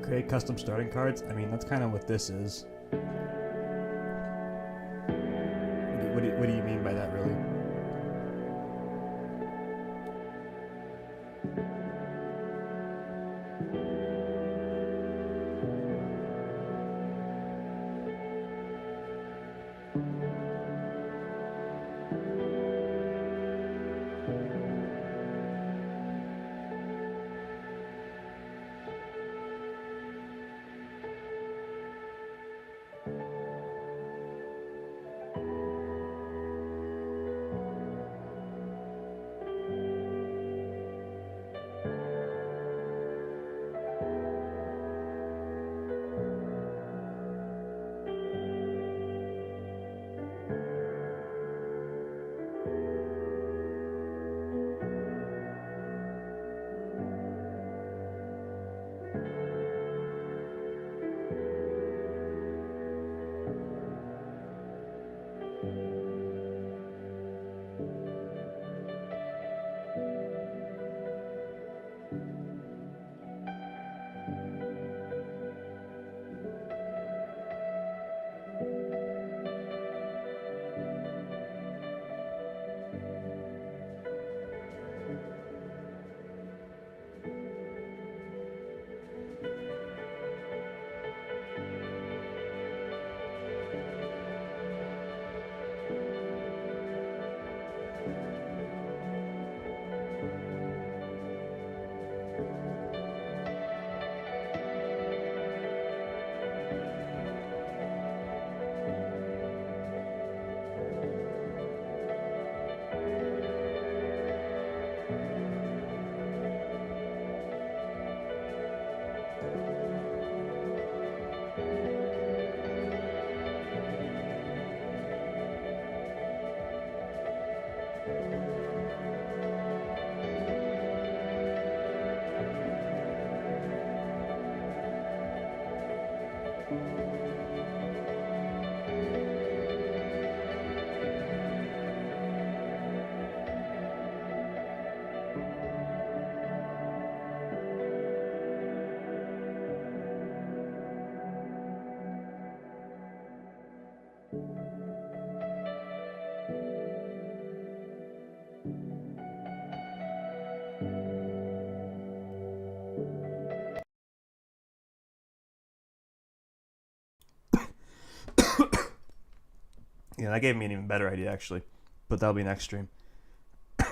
Create custom starting cards. I mean, that's kind of what this is. What do you mean by that, really? Yeah, that gave me an even better idea, actually. But that'll be next stream. Oh,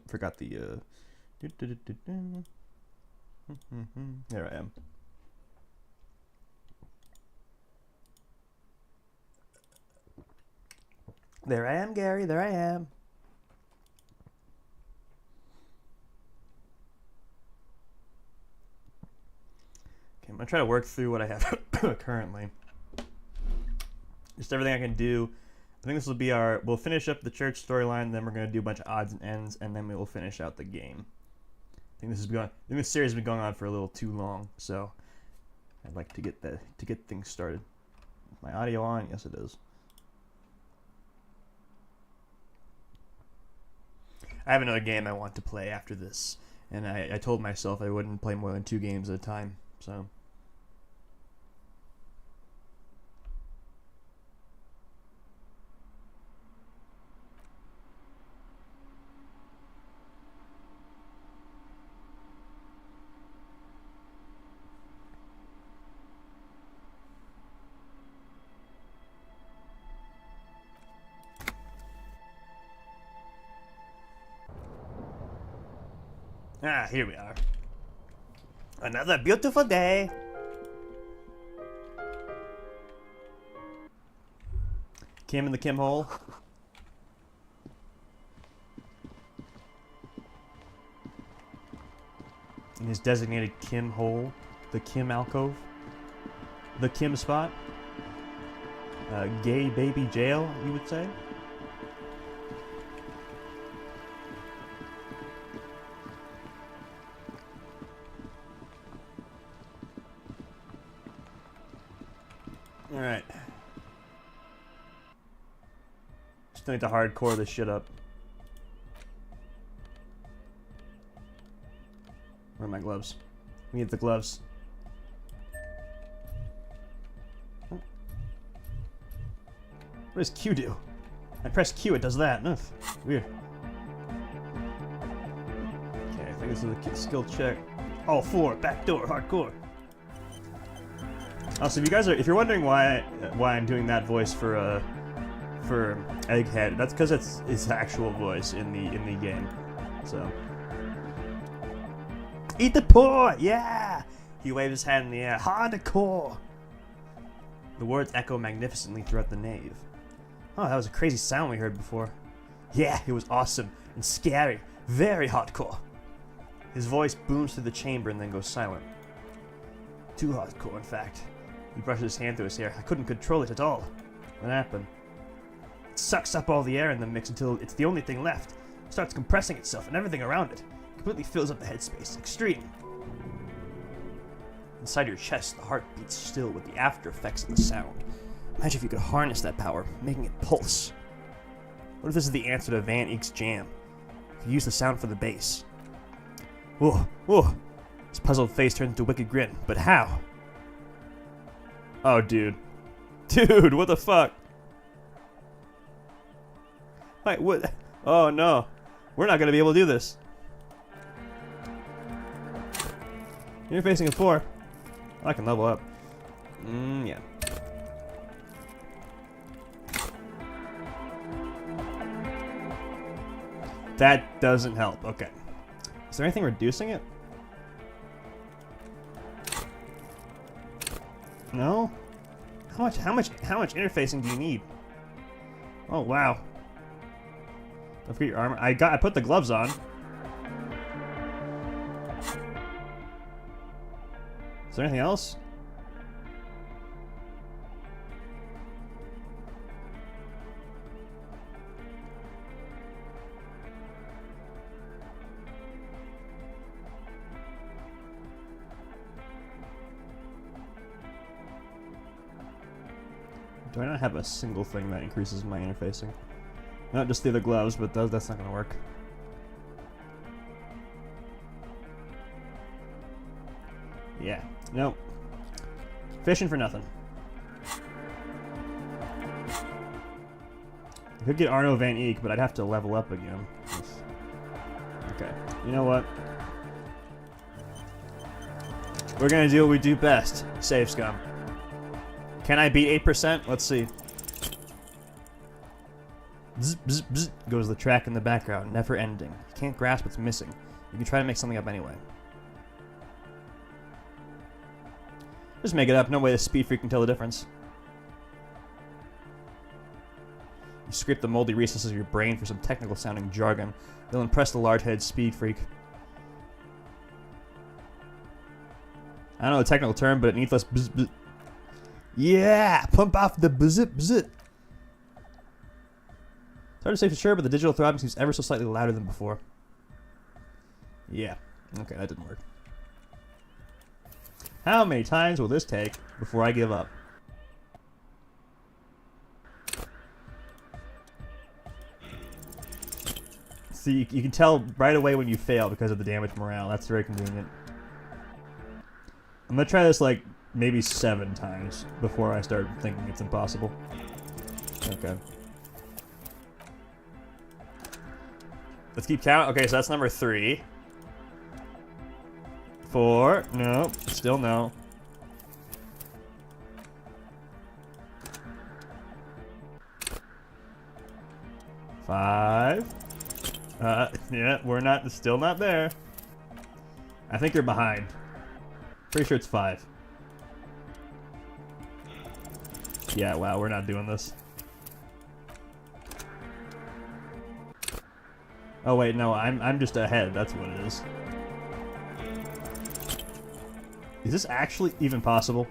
forgot the... There I am. There I am, Gary. There I am. Okay, I'm going to try to work through what I have currently. Just everything I can do. I think this will be our... We'll finish up the church storyline, then we're going to do a bunch of odds and ends, and then we will finish out the game. I think this series has been going on for a little too long, so I'd like to get things started. Is my audio on? Yes, it is. I have another game I want to play after this, and I told myself I wouldn't play more than 2 games at a time, so... Ah, here we are. Another beautiful day. Kim in the Kim hole. in his designated Kim hole, the Kim alcove, the Kim spot, gay baby jail, you would say. All right. Just need to hardcore this shit up. Where are my gloves? We need the gloves. What does Q do? I press Q, it does that. Ugh, weird. Okay, I think this is a skill check. All 4, backdoor, hardcore. Also, if you're wondering why I'm doing that voice for Egghead, that's because it's his actual voice in the game. So. Eat the poor! Yeah! He waved his hand in the air. Hardcore! The words echo magnificently throughout the nave. Oh, that was a crazy sound we heard before. Yeah, it was awesome and scary. Very hardcore. His voice booms through the chamber and then goes silent. Too hardcore, in fact. He brushes his hand through his hair. I couldn't control it at all. What happened? It sucks up all the air in the mix until it's the only thing left. It starts compressing itself and everything around it. Completely fills up the headspace. Extreme. Inside your chest, the heart beats still with the after effects of the sound. Imagine if you could harness that power, making it pulse. What if this is the answer to Van Eyck's jam? You could use the sound for the bass. Whoa, whoa. His puzzled face turns into a wicked grin. But how? Oh, dude. Dude, what the fuck? Wait, what? Oh, no. We're not going to be able to do this. You're facing a 4. I can level up. Yeah. That doesn't help. Okay. Is there anything reducing it? No? How much interfacing do you need? Oh, wow. Don't forget your armor. I put the gloves on. Is there anything else? Do I not have a single thing that increases my interfacing? Not just the other gloves, but that's not going to work. Yeah. Nope. Fishing for nothing. I could get Arno Van Eyck, but I'd have to level up again. Okay. You know what? We're going to do what we do best. Save scum. Can I beat 8%? Let's see. Bzz, bzz, bzz, goes the track in the background, never ending. You can't grasp what's missing. You can try to make something up anyway. Just make it up. No way the speed freak can tell the difference. You scrape the moldy recesses of your brain for some technical sounding jargon. They'll impress the large-headed speed freak. I don't know the technical term, but it needs less bzz, bzz. Yeah! Pump off the bzz, bzz. It's hard to say for sure, but the digital throbbing seems ever so slightly louder than before. Yeah. Okay, that didn't work. How many times will this take before I give up? See, you can tell right away when you fail because of the damage morale. That's very convenient. I'm gonna try this like maybe 7 times before I start thinking it's impossible. Okay. Let's keep count. Okay, so that's number 3. 4. No. Still no. 5. Yeah, we're still not there. I think you're behind. Pretty sure it's 5. Yeah, wow, we're not doing this. Oh wait, no, I'm just ahead. That's what it is. Is this actually even possible?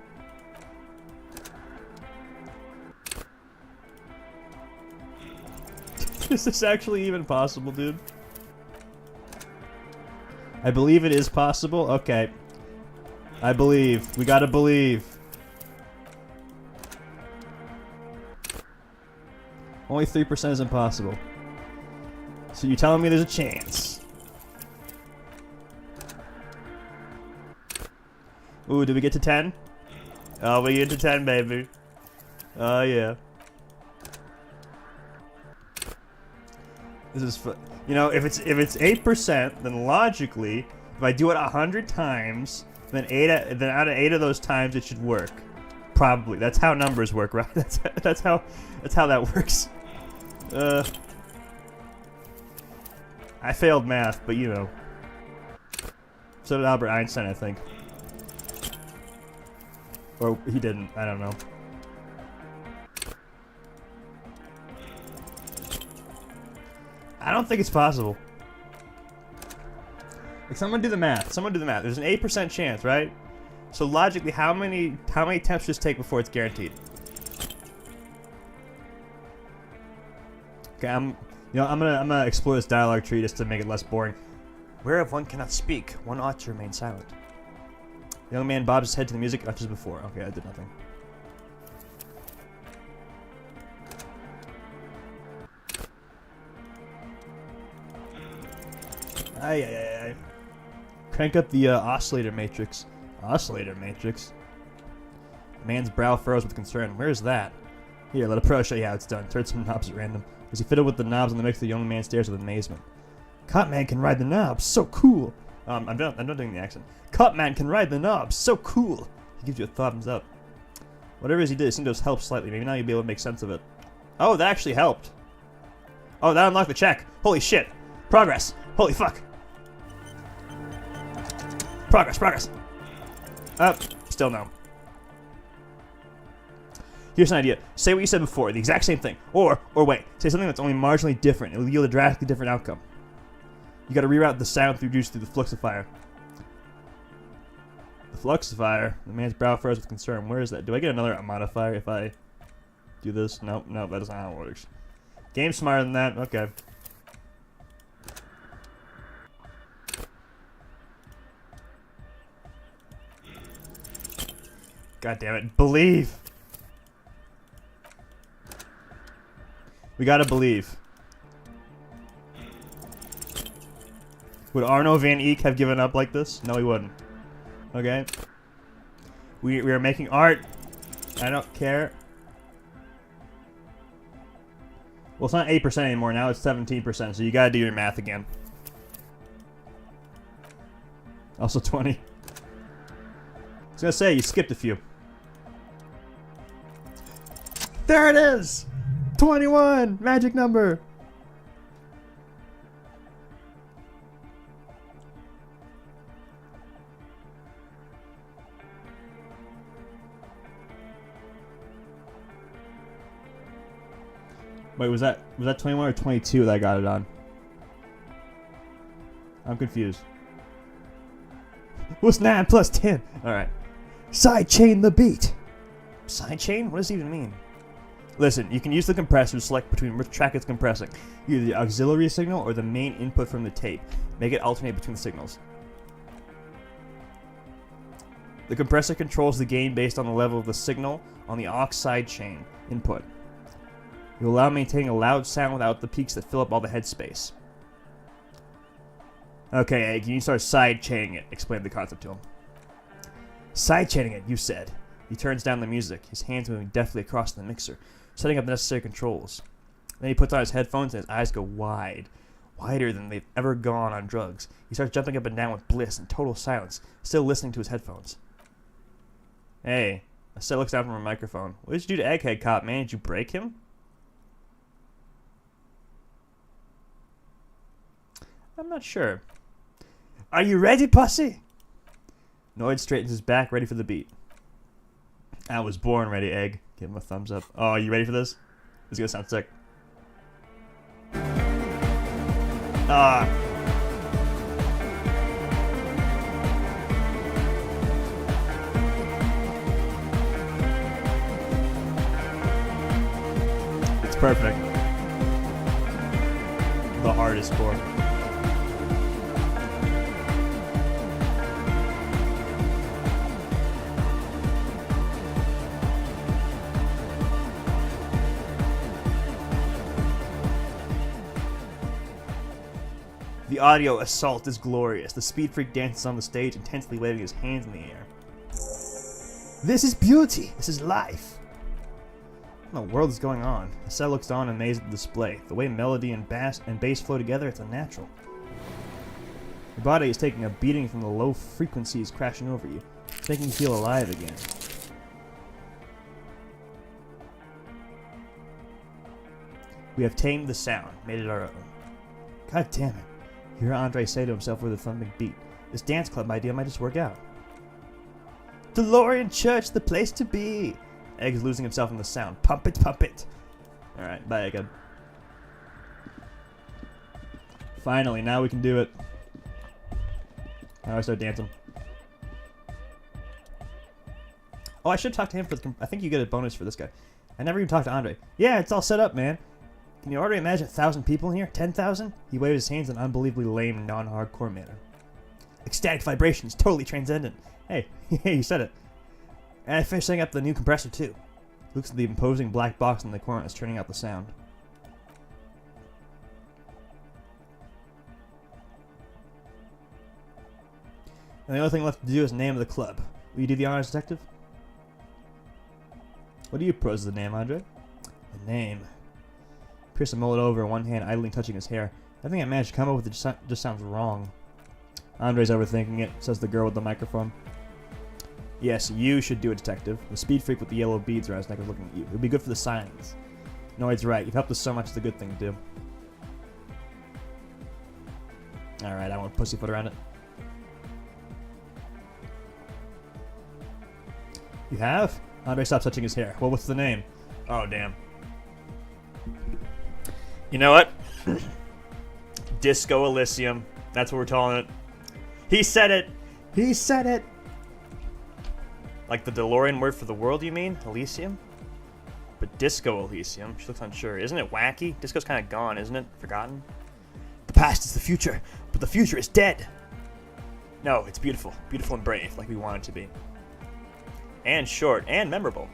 Is this actually even possible, dude? I believe it is possible. Okay. I believe. We gotta believe. Only 3% is impossible. So you're telling me there's a chance. Ooh, did we get to 10? Oh, we get to 10, baby. Oh, yeah. This is you know, if it's 8%, then logically, if I do it 100 times, then out of 8 of those times it should work. Probably. That's how numbers work, right? That's how that works. I failed math, but you know. So did Albert Einstein, I think. Or he didn't. I don't know. I don't think it's possible. Like, someone do the math. Someone do the math. There's an 8% chance, right? So logically, how many attempts does it take before it's guaranteed? Okay, I'm gonna explore this dialogue tree just to make it less boring. Whereof one cannot speak, one ought to remain silent. The young man bobs his head to the music much as before. Okay, I did nothing. Aye. Crank up the oscillator matrix. Oscillator matrix? The man's brow furrows with concern. Where's that? Here, let a pro show you how it's done. Turn some knobs at random. As he fiddled with the knobs in the mix, the young man stares with amazement. Cutman can ride the knobs, so cool. I'm not doing the accent. Cutman can ride the knobs, so cool. He gives you a thumbs up. Whatever it is he did, it seemed to have helped slightly. Maybe now you'll be able to make sense of it. Oh, that actually helped. Oh, that unlocked the check. Holy shit. Progress. Holy fuck. Progress. Still no. Here's an idea. Say what you said before, the exact same thing. Or wait, say something that's only marginally different. It'll yield a drastically different outcome. You gotta reroute the sound through the fluxifier. The fluxifier? The man's brow furrows with concern. Where is that? Do I get another modifier if I do this? Nope, that isn't how it works. Game's smarter than that. Okay. God damn it. Believe! We gotta believe. Would Arno van Eyck have given up like this? No, he wouldn't. Okay? We are making art. I don't care. Well, it's not 8% anymore. Now it's 17%, so you gotta do your math again. Also 20. I was gonna say, you skipped a few. There it is! 21! Magic number! Wait, was that 21 or 22 that I got it on? I'm confused. What's 9 plus 10? Alright. Sidechain the beat! Sidechain? What does it even mean? Listen, you can use the compressor to select between which track it's compressing. Either the auxiliary signal or the main input from the tape. Make it alternate between the signals. The compressor controls the gain based on the level of the signal on the aux sidechain input. It will allow maintaining a loud sound without the peaks that fill up all the headspace. Okay, Egg, you need to start sidechaining it. Explain the concept to him. Sidechaining it, you said. He turns down the music, his hands moving deftly across the mixer, setting up the necessary controls. Then he puts on his headphones and his eyes go wide. Wider than they've ever gone on drugs. He starts jumping up and down with bliss and total silence, still listening to his headphones. Hey, Estelle looks down from her microphone. What did you do to Egghead, Cop, man? Did you break him? I'm not sure. Are you ready, pussy? Noid straightens his back, ready for the beat. I was born ready, Egg. Give him a thumbs up. Oh, are you ready for this? This is gonna sound sick. Perfect. The hardest chord. The audio assault is glorious. The speed freak dances on the stage, intensely waving his hands in the air. This is beauty. This is life. What in the world is going on? Estelle looks on amazed at the display. The way melody and bass flow together, it's unnatural. Your body is taking a beating from the low frequencies crashing over you, making you feel alive again. We have tamed the sound, made it our own. God damn it. You hear Andre say to himself with a thumping beat. This dance club idea might just work out. DeLorean Church, the place to be! Egg is losing himself in the sound. Pump it, pump it! Alright, bye, Egg. Finally, now we can do it. Now I start dancing. Oh, I should talk to him for the... I think you get a bonus for this guy. I never even talked to Andre. Yeah, it's all set up, man. Can you already imagine 1,000 people in here? 10,000? He waved his hands in an unbelievably lame, non-hardcore manner. Ecstatic vibrations, totally transcendent. Hey, you said it. And I finished setting up the new compressor, too. Looks at the imposing black box in the corner as turning out the sound. And the only thing left to do is name of the club. Will you do the honors, detective? What do you propose as the name, Andre? The name. Pearson mulled it over, one hand idly touching his hair. I think I managed to come up with it, just sounds wrong. Andre's overthinking it, says the girl with the microphone. Yes, you should do it, detective. The speed freak with the yellow beads around his neck is looking at you. It would be good for the silence. No, he's right. You've helped us so much, it's a good thing to do. Alright, I won't pussyfoot around it. You have? Andre stopped touching his hair. Well, what's the name? Oh, damn. You know what? Disco Elysium. That's what we're calling it. He said it! He said it! Like the DeLorean word for the world, you mean? Elysium? But Disco Elysium? She looks unsure. Isn't it wacky? Disco's kind of gone, isn't it? Forgotten? The past is the future, but the future is dead! No, it's beautiful. Beautiful and brave, like we want it to be. And short, and memorable.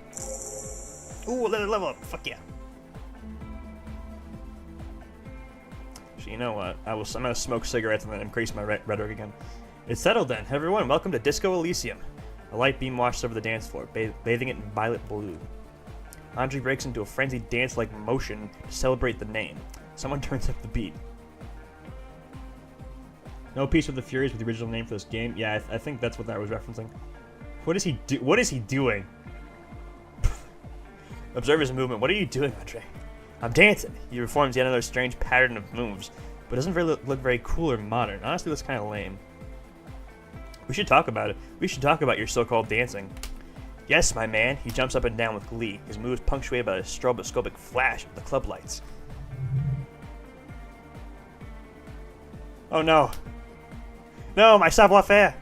Ooh, level up. Fuck yeah. So you know what? I'm gonna smoke cigarettes and then increase my rhetoric again. It's settled then. Everyone, welcome to Disco Elysium. A light beam washes over the dance floor, bathing it in violet blue. Andre breaks into a frenzied dance-like motion to celebrate the name. Someone turns up the beat. No Peace with the Furies with the original name for this game. Yeah, I think that's what that was referencing. What is he doing? Observe his movement. What are you doing, Andre? I'm dancing. He performs yet another strange pattern of moves, but doesn't really look very cool or modern. Honestly, looks kind of lame. We should talk about it. We should talk about your so-called dancing. Yes, my man. He jumps up and down with glee, his moves punctuated by a stroboscopic flash of the club lights. Oh no. No, my savoir-faire.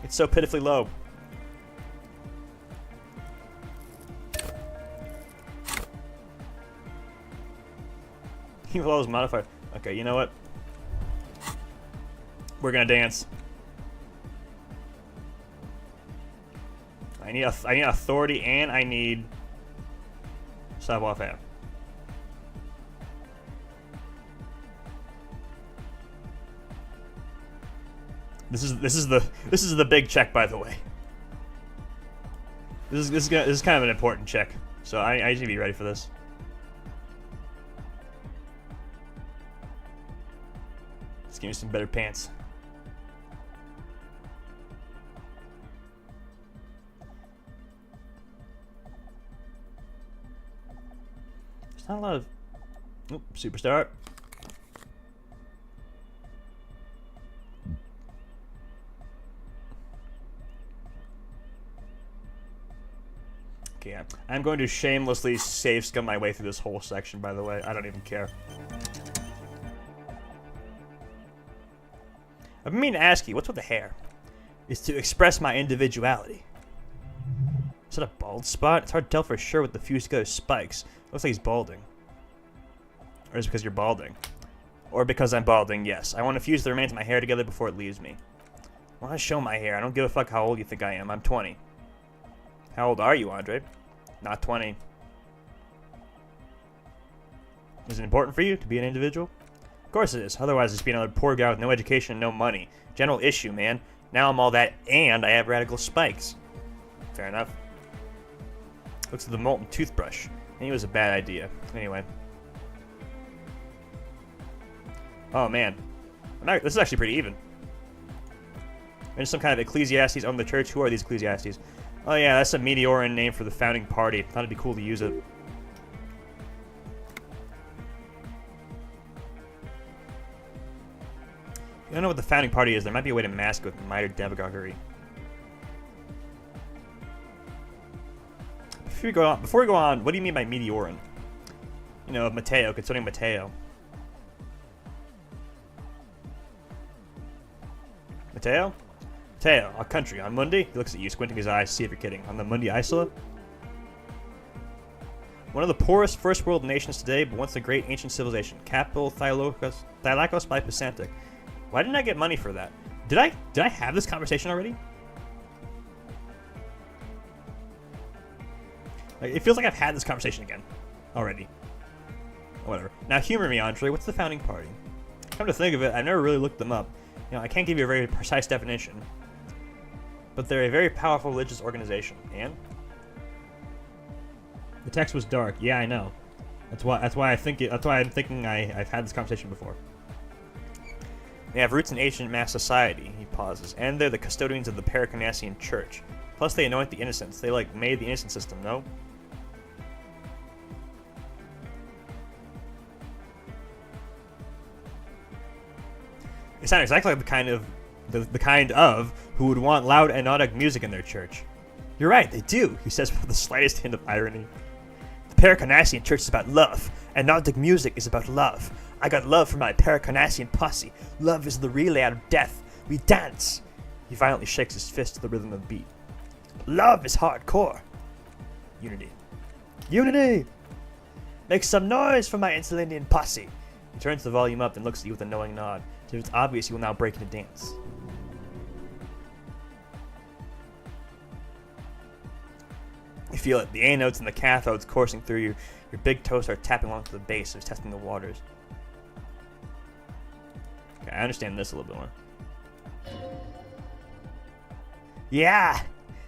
It's so pitifully low. He lowers modifier. Okay, you know what? We're gonna dance. I need authority and I need savoir-faire. This is the big check, by the way. This is kind of an important check, so I need to be ready for this. Let's give me some better pants. There's not a lot of... Oop, superstar. Okay, I'm going to shamelessly save scum my way through this whole section, by the way. I don't even care. I've been meaning to ask you, what's with the hair? It's to express my individuality. Is that a bald spot? It's hard to tell for sure with the fused together spikes. Looks like he's balding. Or is it because you're balding? Or because I'm balding, yes. I want to fuse the remains of my hair together before it leaves me. I want to show my hair. I don't give a fuck how old you think I am. I'm 20. How old are you, Andre? Not 20. Is it important for you to be an individual? Of course it is. Otherwise, it's be another poor guy with no education and no money. General issue, man. Now I'm all that, and I have radical spikes. Fair enough. Looks like the molten toothbrush. I knew it was a bad idea. Anyway. Oh, man. This is actually pretty even. There's some kind of Ecclesiastes on the church. Who are these Ecclesiastes? Oh, yeah, that's a Meteoran name for the founding party. Thought it'd be cool to use it. I don't know what the founding party is. There might be a way to mask it with minor demagoguery. Before we go on, what do you mean by Meteoran? You know, Matteo, concerning Matteo. Matteo? Matteo, our country, on Monday? He looks at you, squinting his eyes to see if you're kidding. On the Mundi Isola? One of the poorest first world nations today, but once a great ancient civilization. Capital Thylakos by Pisantic. Why didn't I get money for that? Did I have this conversation already? Like, it feels like I've had this conversation again. Already. Whatever. Now humor me, Andre. What's the founding party? Come to think of it, I've never really looked them up. You know, I can't give you a very precise definition. But they're a very powerful religious organization. And? The text was dark. Yeah, I know. That's why I'm thinking I've had this conversation before. They have roots in ancient mass society, he pauses, and they're the custodians of the Paracarnassian church. Plus they anoint the innocents. They, like, made the innocent system, no? They sound exactly like the kind of who would want loud anodic music in their church. You're right, they do, he says with the slightest hint of irony. The Paracarnassian church is about love, and anodic music is about love. I got love for my Paracarnassian posse. Love is the relay out of death. We dance. He violently shakes his fist to the rhythm of the beat. Love is hardcore. Unity. Unity! Make some noise for my Insulindian posse. He turns the volume up and looks at you with a knowing nod. So it's obvious you will now break into dance. You feel it. The anodes and the cathodes coursing through you. Your big toes start tapping along to the base as testing the waters. Okay, I understand this a little bit more. Yeah!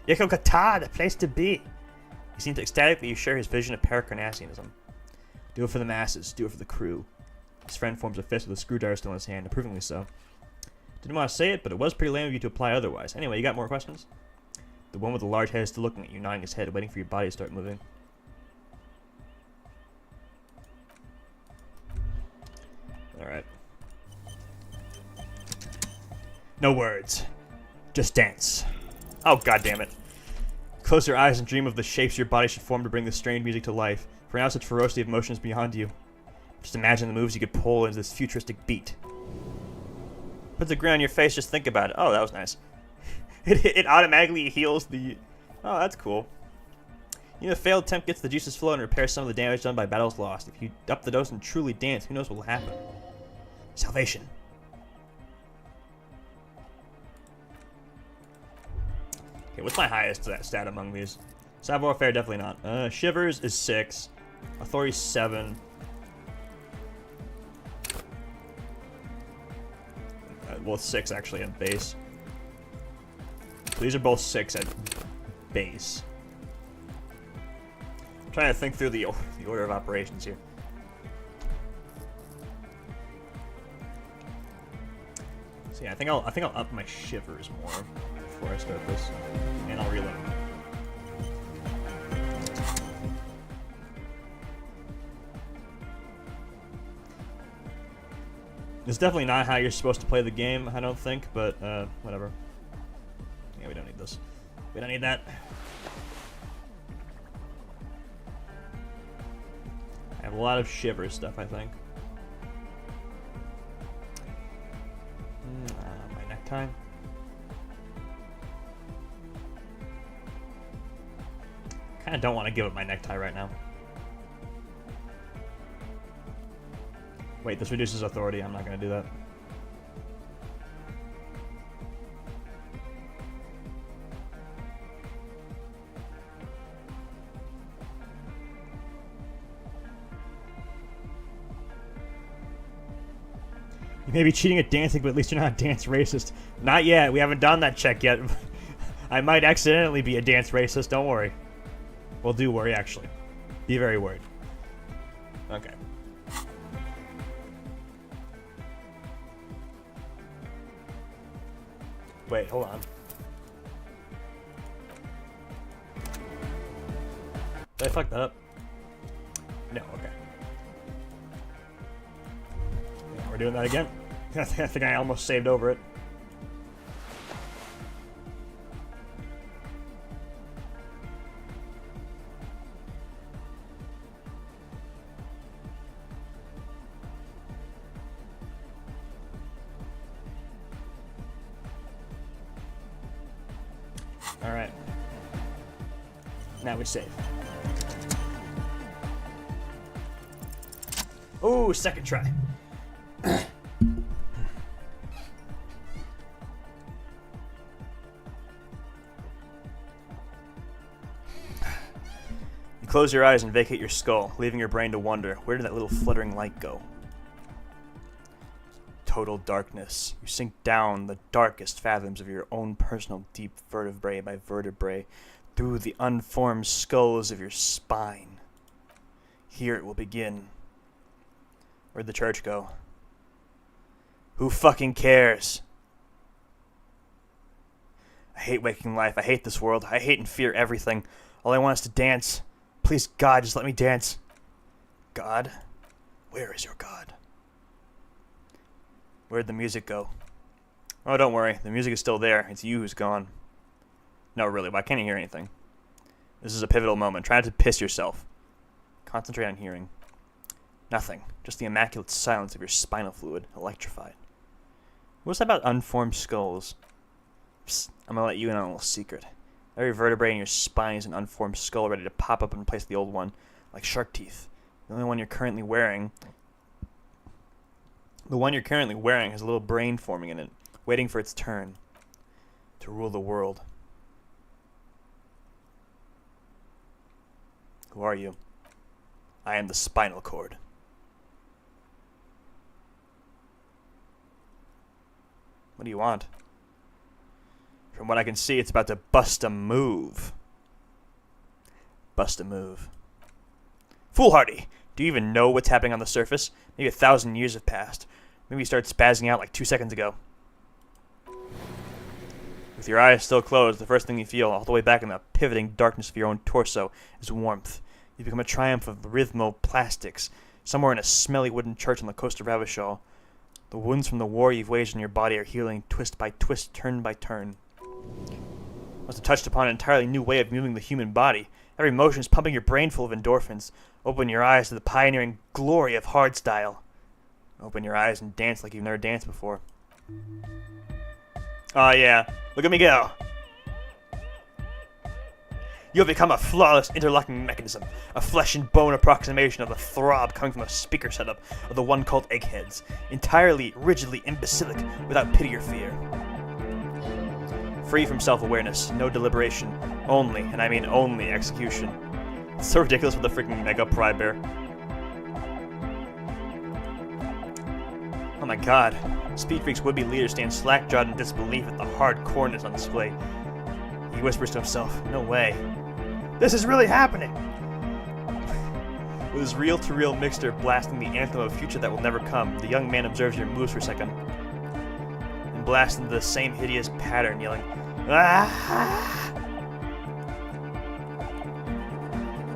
Yeko Qatar, the place to be! He seems ecstatic that you share his vision of Paracarnassianism. Do it for the masses, do it for the crew. His friend forms a fist with a screwdriver still in his hand, approvingly so. Didn't want to say it, but it was pretty lame of you to apply otherwise. Anyway, you got more questions? The one with the large head is still looking at you, nodding his head, waiting for your body to start moving. Alright. No words. Just dance. Oh, goddammit. Close your eyes and dream of the shapes your body should form to bring this strange music to life. For now, such ferocity of motion is beyond you. Just imagine the moves you could pull into this futuristic beat. Put the grin on your face, just think about it. Oh, that was nice. It automatically heals the... Oh, that's cool. You know, a failed attempt gets the juices flowing and repairs some of the damage done by battles lost. If you up the dose and truly dance, who knows what will happen. Salvation. Okay, what's my highest stat among these? Savoir-faire, definitely not. Shivers is 6. Authority 7. Well, 6 actually at base. These are both 6 at base. I'm trying to think through the order of operations here. So yeah, I think I'll up my shivers more before I start this, and I'll reload. It's definitely not how you're supposed to play the game, I don't think, but whatever. Yeah, we don't need this. We don't need that. I have a lot of shiver stuff, I think. My necktie. Kinda don't want to give up my necktie right now. Wait, this reduces authority. I'm not gonna do that. You may be cheating at dancing, but at least you're not a dance racist. Not yet. We haven't done that check yet. I might accidentally be a dance racist. Don't worry. Well, do worry, actually. Be very worried. Okay. Wait, hold on. Did I fuck that up? No, okay. Yeah, we're doing that again. I think I almost saved over it. Alright. Now we save. Oh, second try. You close your eyes and vacate your skull, leaving your brain to wonder, where did that little fluttering light go? Total darkness. You sink down the darkest fathoms of your own personal deep vertebrae by vertebrae through the unformed skulls of your spine. Here it will begin. Where'd the church go? Who fucking cares? I hate waking life. I hate this world. I hate and fear everything. All I want is to dance. Please, God, just let me dance. God? Where is your God? Where'd the music go? Oh, don't worry. The music is still there. It's you who's gone. No, really. Why can't you hear anything? This is a pivotal moment. Try not to piss yourself. Concentrate on hearing. Nothing. Just the immaculate silence of your spinal fluid, electrified. What's that about unformed skulls? Psst, I'm gonna let you in on a little secret. Every vertebrae in your spine is an unformed skull ready to pop up and replace the old one, like shark teeth. The only one you're currently wearing... The one you're currently wearing has a little brain forming in it, waiting for its turn to rule the world. Who are you? I am the spinal cord. What do you want? From what I can see, it's about to bust a move. Bust a move. Foolhardy! Do you even know what's happening on the surface? Maybe 1,000 years have passed. Maybe you started spazzing out like 2 seconds ago. With your eyes still closed, the first thing you feel, all the way back in the pivoting darkness of your own torso, is warmth. You become a triumph of rhythmoplastics, somewhere in a smelly wooden church on the coast of Ravishal. The wounds from the war you've waged in your body are healing twist by twist, turn by turn. You must have touched upon an entirely new way of moving the human body. Every motion is pumping your brain full of endorphins. Open your eyes to the pioneering glory of hardstyle. Open your eyes and dance like you've never danced before. Oh yeah, look at me go. You have become a flawless interlocking mechanism, a flesh and bone approximation of the throb coming from a speaker setup of the one called Eggheads, entirely, rigidly imbecilic, without pity or fear. Free from self-awareness, no deliberation, only, and I mean only, execution. It's so ridiculous with the freaking mega pry bear. Oh my god. Speed Freak's would-be leader stands slack-jawed in disbelief at the hardcoreness on display. He whispers to himself, no way. This is really happening! With his reel-to-reel mixer blasting the anthem of a future that will never come, the young man observes your moves for a second. And blasts into the same hideous pattern, yelling, ah!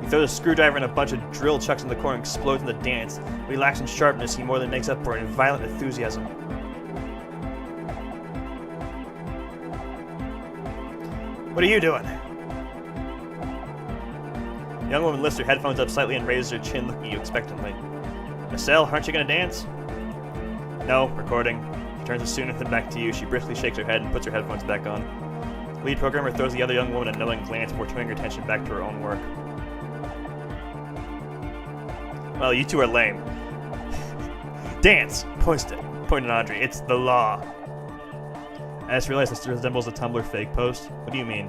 He throws a screwdriver and a bunch of drill chucks in the corner and explodes in the dance. When he lacks in sharpness, he more than makes up for it in violent enthusiasm. What are you doing? The young woman lifts her headphones up slightly and raises her chin, looking at you expectantly. Marcel, aren't you gonna dance? No, recording. She turns the student back to you. She briskly shakes her head and puts her headphones back on. The lead programmer throws the other young woman a knowing glance before turning her attention back to her own work. Well, you two are lame. Dance! Pointed Audrey. It's the law. I just realized this resembles a Tumblr fake post. What do you mean?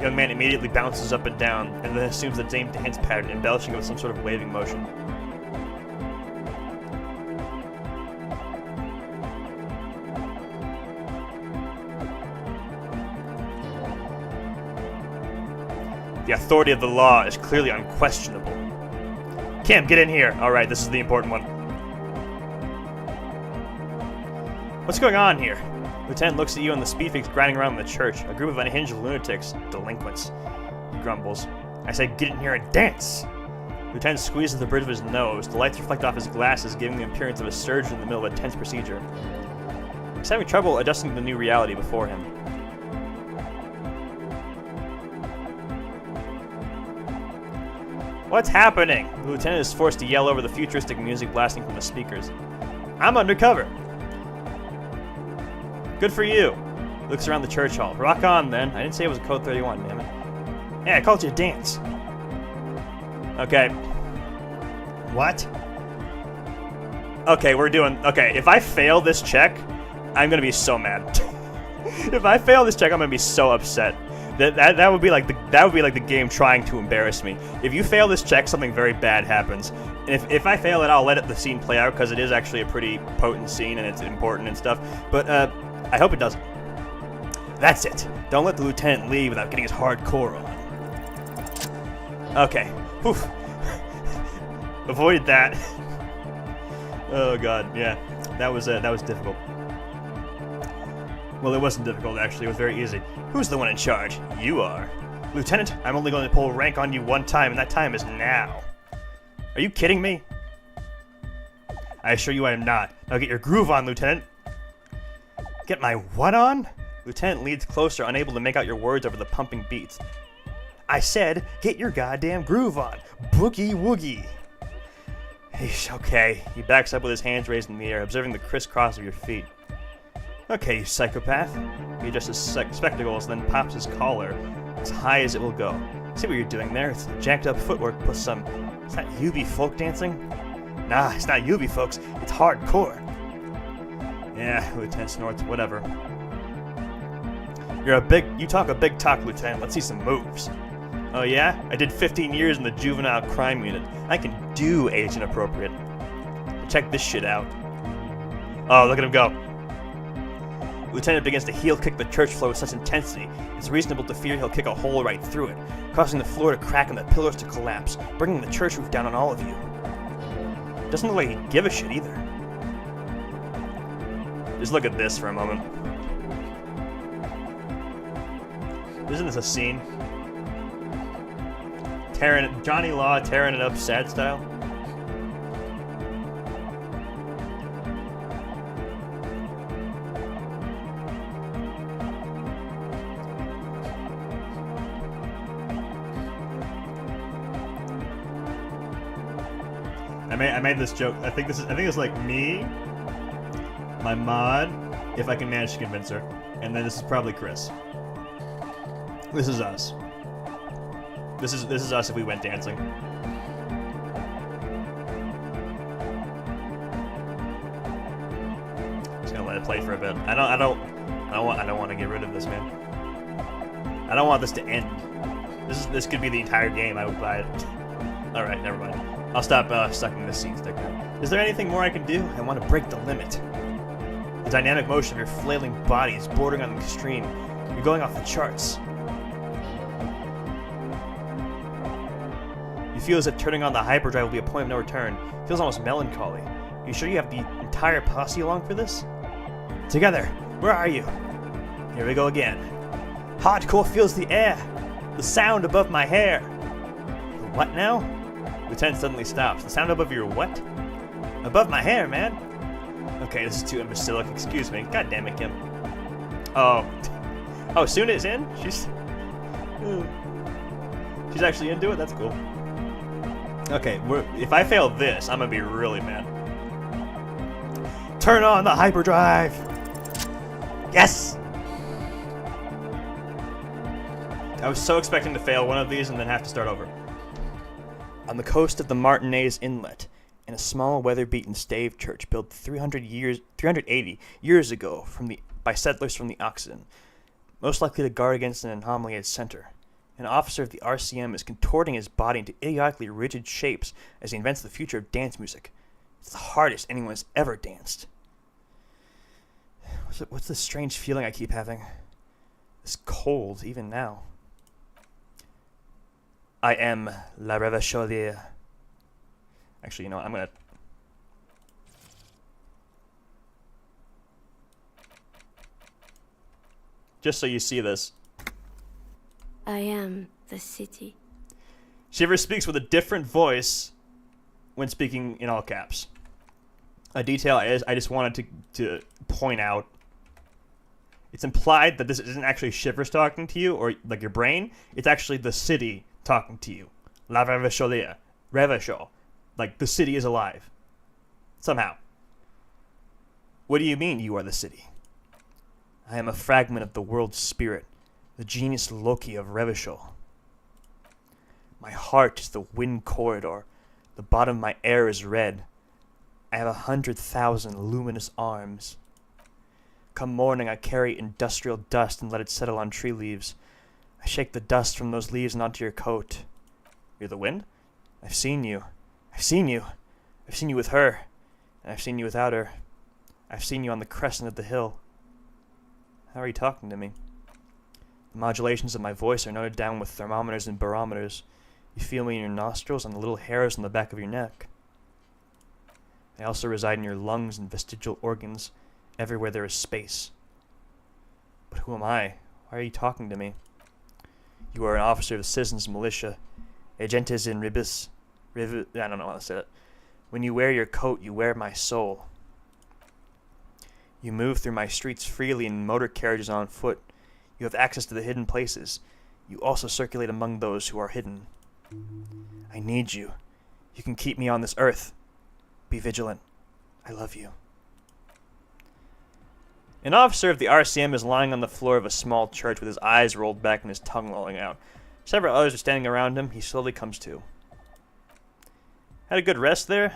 Young man immediately bounces up and down, and then assumes the same dance pattern, embellishing it with some sort of waving motion. The authority of the law is clearly unquestionable. Kim, get in here! Alright, this is the important one. What's going on here? Lieutenant looks at you and the speedfreaks grinding around in the church. A group of unhinged lunatics. Delinquents. He grumbles. I said get in here and dance! Lieutenant squeezes the bridge of his nose. The lights reflect off his glasses, giving the appearance of a surgeon in the middle of a tense procedure. He's having trouble adjusting to the new reality before him. What's happening? The lieutenant is forced to yell over the futuristic music blasting from the speakers. I'm undercover. Good for you. Looks around the church hall. Rock on, then. I didn't say it was a code 31, damn it. Hey, I called you a dance. Okay. What? Okay, we're doing... Okay, if I fail this check, I'm gonna be so mad. If I fail this check, I'm gonna be so upset. That would be like the game trying to embarrass me. If you fail this check, something very bad happens. And if I fail it, I'll let the scene play out because it is actually a pretty potent scene and it's important and stuff. But I hope it doesn't. That's it. Don't let the lieutenant leave without getting his hardcore on. Okay. Whew. Avoided that. Oh god, yeah. That was difficult. Well, it wasn't difficult, actually. It was very easy. Who's the one in charge? You are. Lieutenant, I'm only going to pull rank on you one time, and that time is now. Are you kidding me? I assure you I am not. Now get your groove on, Lieutenant. Get my what on? Lieutenant leads closer, unable to make out your words over the pumping beats. I said, get your goddamn groove on. Boogie woogie. Eesh, okay. He backs up with his hands raised in the air, observing the crisscross of your feet. Okay, you psychopath. He adjusts his spectacles, then pops his collar as high as it will go. See what you're doing there? It's jacked up footwork plus some... Is that UB folk dancing? Nah, it's not UB, folks. It's hardcore. Yeah, Lieutenant snorts. Whatever. You talk a big talk, Lieutenant. Let's see some moves. Oh yeah? I did 15 years in the juvenile crime unit. I can do age inappropriate. Check this shit out. Oh, look at him go. Lieutenant begins to heel kick the church floor with such intensity, it's reasonable to fear he'll kick a hole right through it, causing the floor to crack and the pillars to collapse, bringing the church roof down on all of you. Doesn't look like he'd give a shit either. Just look at this for a moment. Isn't this a scene? Johnny Law tearing it up sad style. I made this joke. I think it's like me, my mod, if I can manage to convince her, and then this is probably Chris. This is us. This is us if we went dancing. Just gonna let it play for a bit. I don't want to get rid of this, man. I don't want this to end. This could be the entire game. I would buy it. All right, never mind. I'll stop sucking this scene stick. Is there anything more I can do? I want to break the limit. The dynamic motion of your flailing body is bordering on the extreme. You're going off the charts. You feel as if turning on the hyperdrive will be a point of no return. It feels almost melancholy. You sure you have the entire posse along for this? Together, where are you? Here we go again. Hardcore fills the air. The sound above my hair. The what now? Lieutenant suddenly stops. The sound above your what? Above my hair, man. Okay, this is too imbecilic. Excuse me. God damn it, Kim. Oh, Suna is in? She's actually into it? That's cool. Okay, if I fail this, I'm gonna be really mad. Turn on the hyperdrive! Yes! I was so expecting to fail one of these and then have to start over. On the coast of the Martinez Inlet, in a small weather-beaten stave church built 380 years ago by settlers from the Occitan, most likely to guard against an anomaly at its center. An officer of the RCM is contorting his body into idiotically rigid shapes as he invents the future of dance music. It's the hardest anyone has ever danced. What's this strange feeling I keep having? It's cold, even now. I am La Revacholier. Actually, you know what? I'm going to... Just so you see this. I am the city. Shiver speaks with a different voice when speaking in all caps. A detail I just wanted to point out. It's implied that this isn't actually Shivers talking to you or like your brain. It's actually the city talking to you. La Revacholier. Revachol. Like, the city is alive. Somehow. What do you mean you are the city? I am a fragment of the world's spirit, the genius Loki of Revachol. My heart is the wind corridor. The bottom of my air is red. I have 100,000 luminous arms. Come morning, I carry industrial dust and let it settle on tree leaves. I shake the dust from those leaves and onto your coat. You're the wind? I've seen you. I've seen you. I've seen you with her. And I've seen you without her. I've seen you on the crescent of the hill. How are you talking to me? The modulations of my voice are noted down with thermometers and barometers. You feel me in your nostrils and the little hairs on the back of your neck. I also reside in your lungs and vestigial organs, everywhere there is space. But who am I? Why are you talking to me? You are an officer of the citizens' militia, agentes in ribis. I don't know how to say it. When you wear your coat, you wear my soul. You move through my streets freely in motor carriages on foot. You have access to the hidden places. You also circulate among those who are hidden. I need you. You can keep me on this earth. Be vigilant. I love you. An officer of the RCM is lying on the floor of a small church with his eyes rolled back and his tongue lolling out. Several others are standing around him. He slowly comes to. Had a good rest there?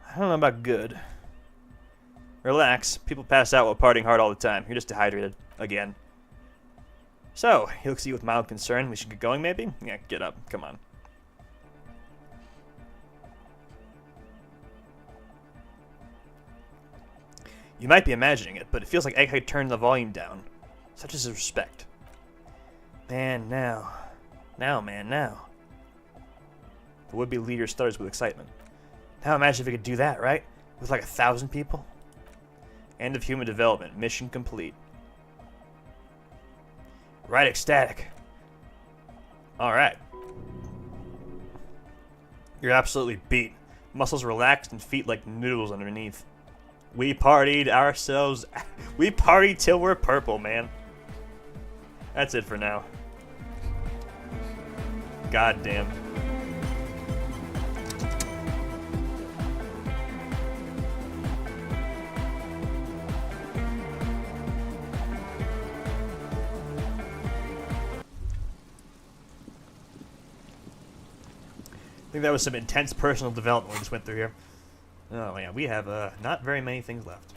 I don't know about good. Relax. People pass out while partying hard all the time. You're just dehydrated. Again. So, he looks at you with mild concern. We should get going, maybe? Yeah, get up. Come on. You might be imagining it, but it feels like Egghead turned the volume down. Such is his respect. Man, now. Now, man, now. The would-be leader stutters with excitement. Now imagine if we could do that, right? With like 1,000 people? End of human development. Mission complete. Right, ecstatic. Alright. You're absolutely beat. Muscles relaxed and feet like noodles underneath. We partied ourselves. We partied till we're purple, man. That's it for now. God damn. I think that was some intense personal development we just went through here. Oh yeah, we have not very many things left.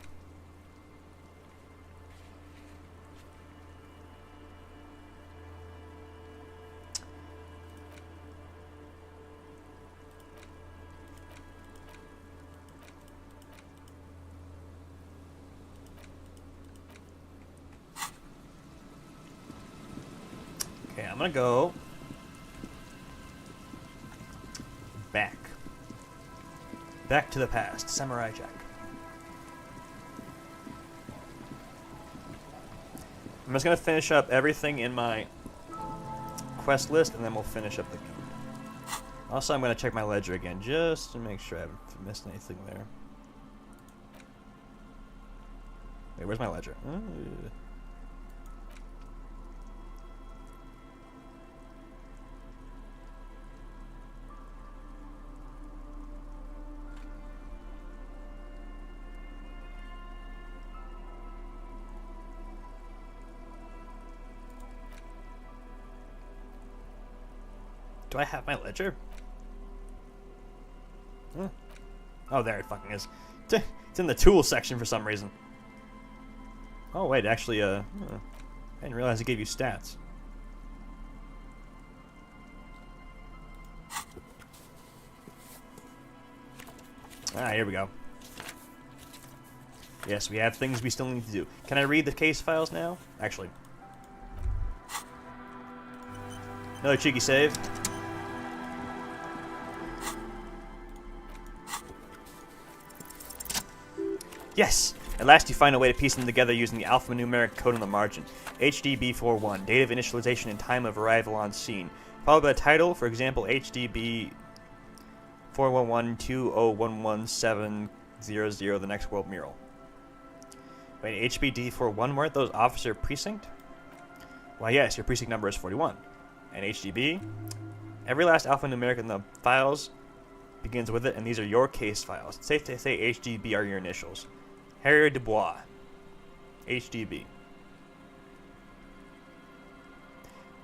Okay, I'm gonna go back to the past. Samurai Jack. I'm just gonna finish up everything in my quest list, and then we'll finish up the game. Also, I'm gonna check my ledger again, just to make sure I haven't missed anything there. Wait, where's my ledger? Do I have my ledger? Huh. Oh, there it fucking is. It's in the tools section for some reason. Oh, wait, actually, I didn't realize it gave you stats. Ah, here we go. Yes, we have things we still need to do. Can I read the case files now? Actually. Another cheeky save. Yes! At last you find a way to piece them together using the alphanumeric code on the margin. HDB41, date of initialization and time of arrival on scene. Followed by the title, for example, HDB 41120117000, the next world mural. Wait, HBD41, weren't those officer precinct? Why yes, your precinct number is 41. And HDB? Every last alphanumeric in the files begins with it, and these are your case files. It's safe to say HDB are your initials. Harry Dubois. HDB.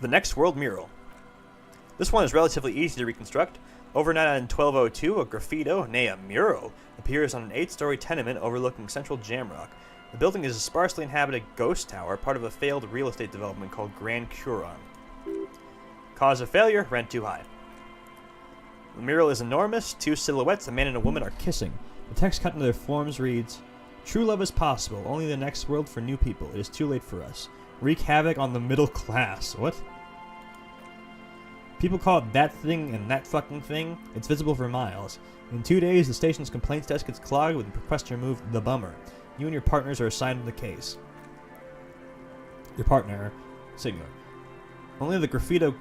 The next world mural. This one is relatively easy to reconstruct. Overnight on 1202, a graffito, nay a mural, appears on an 8-story tenement overlooking central Jamrock. The building is a sparsely inhabited ghost tower, part of a failed real estate development called Grand Curon. Cause of failure, rent too high. The mural is enormous. Two silhouettes, a man and a woman, are kissing. The text cut into their forms reads, "True love is possible, only the next world for new people. It is too late for us. Wreak havoc on the middle class." What? People call it that thing and that fucking thing. It's visible for miles. In 2 days, the station's complaints desk gets clogged with requests to remove the bummer. You and your partners are assigned to the case. Your partner, singular. Only the graffito